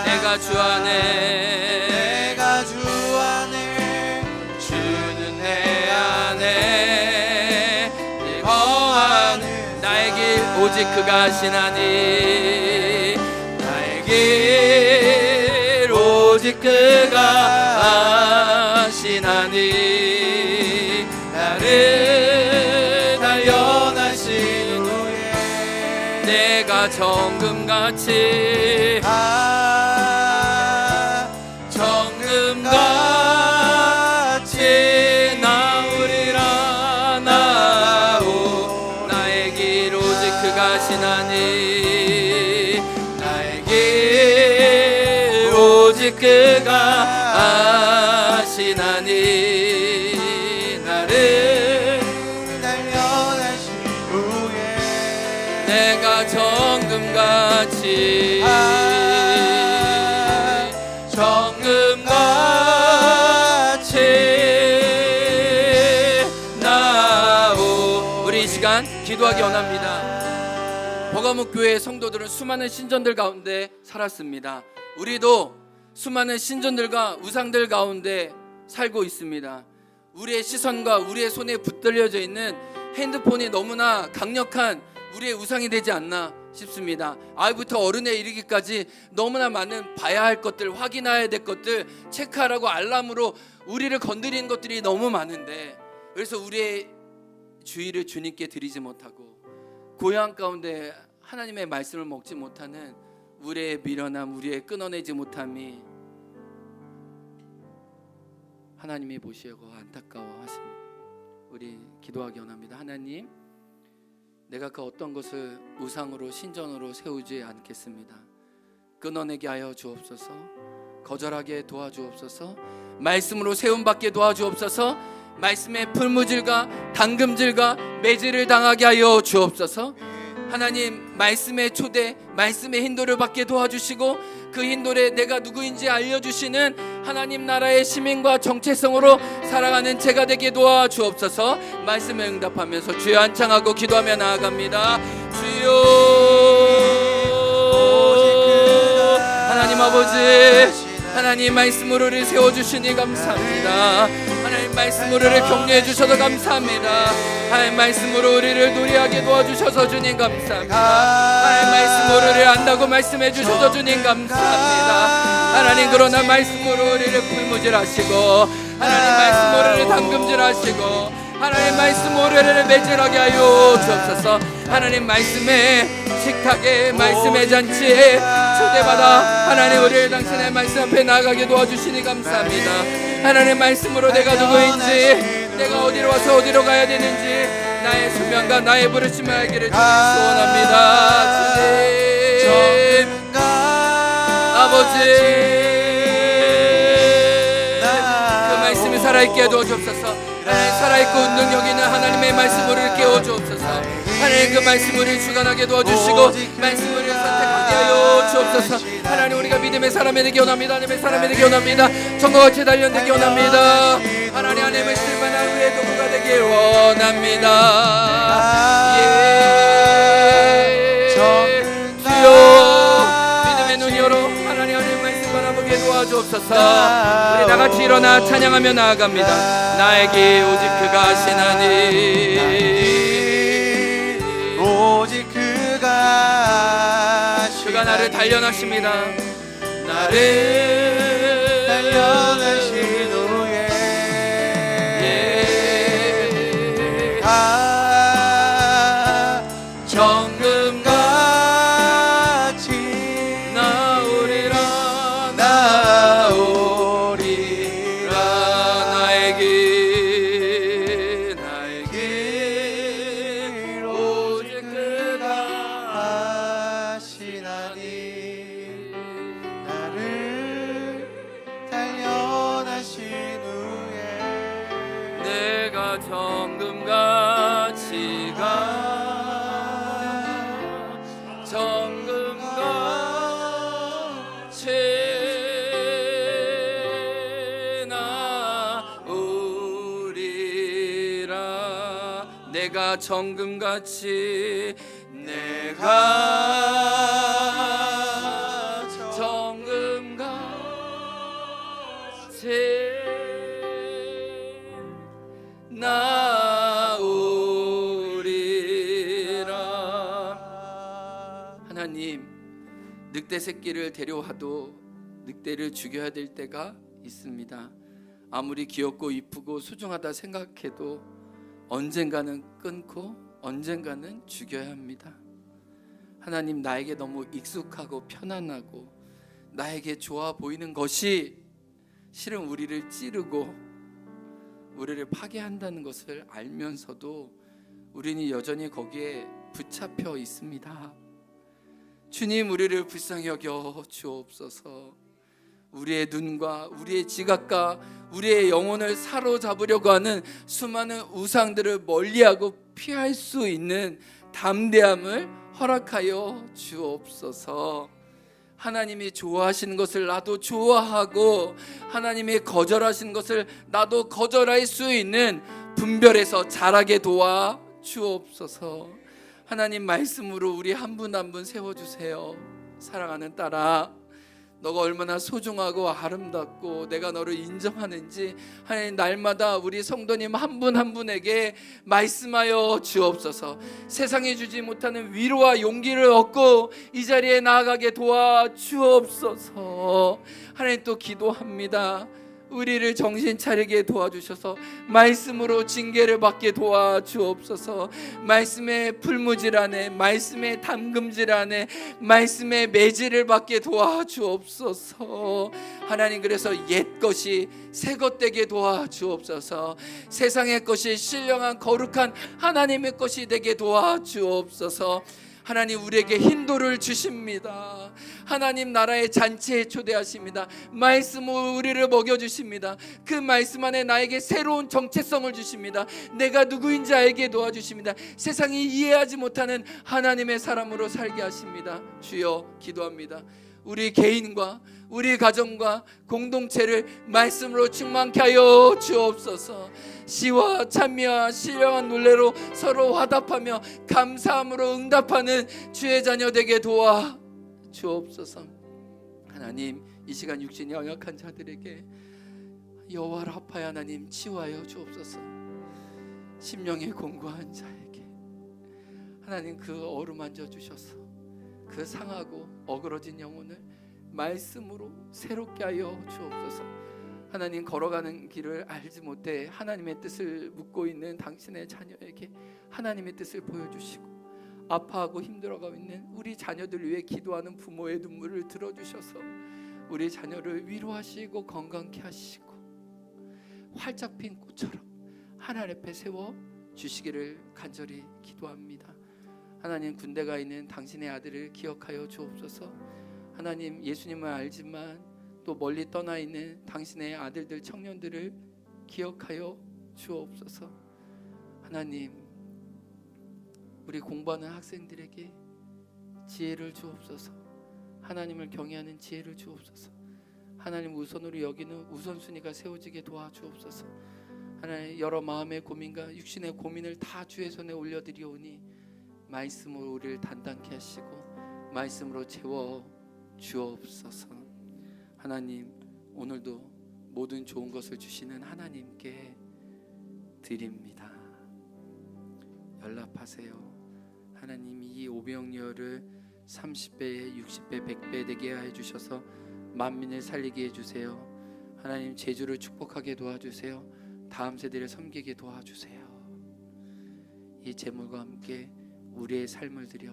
내가 주 안에, 내가 주 안에, 주는 내 안에 늘 거하는, 나의 길 오직 그가 하시나니, 나의 길 오직 그가 하시나니, 나를 단련하신 후에 내가 정금같이, 정금같이 나오리라. 나오, 나의 길 오직 그가 하시나니, 나의 길 오직 그가 하시나니, 나를 단련하신 후에 내가 정금같이, 정금같이 나오. 우리 이 시간 기도하기 원합니다. 버가목 교회의 성도들은 수많은 신전들 가운데 살았습니다. 우리도 수많은 신전들과 우상들 가운데 살고 있습니다. 우리의 시선과 우리의 손에 붙들려져 있는 핸드폰이 너무나 강력한 우리의 우상이 되지 않나 싶습니다. 아이부터 어른에 이르기까지 너무나 많은 봐야 할 것들, 확인해야 될 것들, 체크하라고 알람으로 우리를 건드리는 것들이 너무 많은데, 그래서 우리의 주의를 주님께 드리지 못하고 고요한 가운데 하나님의 말씀을 먹지 못하는 우리의 미련함, 우리의 끊어내지 못함이 하나님이 보시고 안타까워하십니다. 우리 기도하기 원합니다. 하나님, 내가 그 어떤 것을 우상으로 신전으로 세우지 않겠습니다. 끊어내게 하여 주옵소서. 거절하게 도와주옵소서. 말씀으로 세움받게 도와주옵소서. 말씀의 풀무질과 당금질과 매질을 당하게 하여 주옵소서. 하나님, 말씀의 초대, 말씀의 인도를 받게 도와주시고 그 인도에 내가 누구인지 알려주시는 하나님 나라의 시민과 정체성으로 살아가는 제가 되게 도와주옵소서. 말씀에 응답하면서 주여 한창하고 기도하며 나아갑니다. 주여 하나님 아버지, 하나님 말씀으로 우리를 세워주시니 감사합니다. 하나님 말씀으로 우리를 격려해 주셔서 감사합니다. 하나님 말씀으로 우리를 노래하게 도와주셔서 주님 감사합니다. 하나님 말씀으로 우리를 안다고 말씀해 주셔서 주님 감사합니다. 하나님, 그러나 말씀으로 우리를 풀무질하시고 하나님 말씀으로 우리를 담금질하시고 하나님 말씀으로 우리를 매질하게 하여 주옵소서. 하나님 말씀에 식탁에 말씀의 잔치에 초대받아 하나님 우리를 당신의 말씀 앞에 나아가게 도와주시니 감사합니다. 하나님 말씀으로 내가 누구인지, 내가 어디로 와서 어디로 가야 되는지, 나의 소명과 나의 부르심을 알기를 주님 소원합니다. 주님 아버지, 그 말씀이 살아있게 해주옵소서. 하나님 살아있고 능력 있는 하나님의 말씀으로 깨워주옵소서. 하나님 그 말씀을 주관하게 도와주시고 말씀을 선택하게 하여 주옵소서. 하나님, 우리가 믿음의 사람이 되기 원합니다. 하나님의 사람이 되기 원합니다. 정과 같이 단련되기 원합니다. 하나님 안에만 실만한 우리의 도구가 되기 원합니다. 주여, 믿음의 눈 열어 하나님 안에 말씀 바라보게 도와주옵소서. 우리 다같이 일어나 찬양하며 나아갑니다. 나에게 오직 그가 하시나니, 오직 그가 나를 단련하십니다. 나를 단련하신 후에 정금같이 나오리라 나에게 오직 그가 하시나니, 나를 단련하신 후에 내가 정금같이 나오리라. 내가 정금같이, 내가 정금같이 나오리라. 하나님, 늑대 새끼를 데려와도 늑대를 죽여야 될 때가 있습니다. 아무리 귀엽고 이쁘고 소중하다 생각해도 언젠가는 끊고 언젠가는 죽여야 합니다. 하나님, 나에게 너무 익숙하고 편안하고 나에게 좋아 보이는 것이 실은 우리를 찌르고 우리를 파괴한다는 것을 알면서도 우리는 여전히 거기에 붙잡혀 있습니다. 주님, 우리를 불쌍히 여겨 주옵소서. 우리의 눈과 우리의 지각과 우리의 영혼을 사로잡으려고 하는 수많은 우상들을 멀리하고 피할 수 있는 담대함을 허락하여 주옵소서. 하나님이 좋아하시는 것을 나도 좋아하고 하나님이 거절하시는 것을 나도 거절할 수 있는 분별해서 자라게 도와 주옵소서. 하나님 말씀으로 우리 한 분 한 분 세워주세요. 사랑하는 딸아, 너가 얼마나 소중하고 아름답고 내가 너를 인정하는지 하나님 날마다 우리 성도님 한 분 한 분에게 말씀하여 주옵소서. 세상에 주지 못하는 위로와 용기를 얻고 이 자리에 나아가게 도와 주옵소서. 하나님 또 기도합니다. 우리를 정신 차리게 도와주셔서 말씀으로 징계를 받게 도와주옵소서. 말씀의 풀무질 안에, 말씀의 담금질 안에, 말씀의 매질을 받게 도와주옵소서. 하나님, 그래서 옛 것이 새 것 되게 도와주옵소서. 세상의 것이 신령한 거룩한 하나님의 것이 되게 도와주옵소서. 하나님, 우리에게 인도를 주십니다. 하나님 나라의 잔치에 초대하십니다. 말씀으로 우리를 먹여주십니다. 그 말씀 안에 나에게 새로운 정체성을 주십니다. 내가 누구인지 알게 도와주십니다. 세상이 이해하지 못하는 하나님의 사람으로 살게 하십니다. 주여, 기도합니다. 우리 개인과 우리 가정과 공동체를 말씀으로 충만케 하여 주옵소서. 시와 찬미와 신령한 놀래로 서로 화답하며 감사함으로 응답하는 주의 자녀 되게 도와 주옵소서. 하나님, 이 시간 육신이 연약한 자들에게 여호와를 합하여 하나님 치유하여 주옵소서. 심령이 공고한 자에게 하나님 그 어루만져 주셔서 그 상하고 어그러진 영혼을 말씀으로 새롭게 하여 주옵소서. 하나님, 걸어가는 길을 알지 못해 하나님의 뜻을 묻고 있는 당신의 자녀에게 하나님의 뜻을 보여주시고, 아파하고 힘들어가고 있는 우리 자녀들 위해 기도하는 부모의 눈물을 들어주셔서 우리 자녀를 위로하시고 건강케 하시고 활짝 핀 꽃처럼 하나님 앞에 세워 주시기를 간절히 기도합니다. 하나님, 군대가 있는 당신의 아들을 기억하여 주옵소서. 하나님, 예수님을 알지만 또 멀리 떠나 있는 당신의 아들들 청년들을 기억하여 주옵소서. 하나님, 우리 공부하는 학생들에게 지혜를 주옵소서. 하나님을 경외하는 지혜를 주옵소서. 하나님 우선으로 여기는 우선순위가 세워지게 도와주옵소서. 하나님, 여러 마음의 고민과 육신의 고민을 다 주의 손에 올려드리오니 말씀으로 우리를 단단케 하시고 말씀으로 채워 주옵소서. 하나님, 오늘도 모든 좋은 것을 주시는 하나님께 드립니다. 연락하세요. 하나님, 이 오병이어를 30배, 60배, 100배 되게 해주셔서 만민을 살리게 해주세요. 하나님, 제주를 축복하게 도와주세요. 다음 세대를 섬기게 도와주세요. 이 제물과 함께 우리의 삶을 드려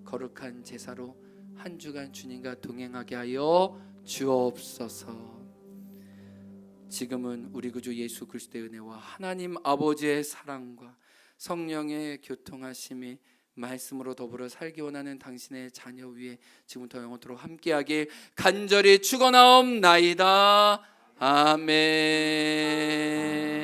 거룩한 제사로 한 주간 주님과 동행하게 하여 주옵소서. 지금은 우리 구주 예수 그리스도의 은혜와 하나님 아버지의 사랑과 성령의 교통하심이 말씀으로 더불어 살기 원하는 당신의 자녀 위에 지금부터 영원토록 함께하길 간절히 축원하옵나이다. 아멘.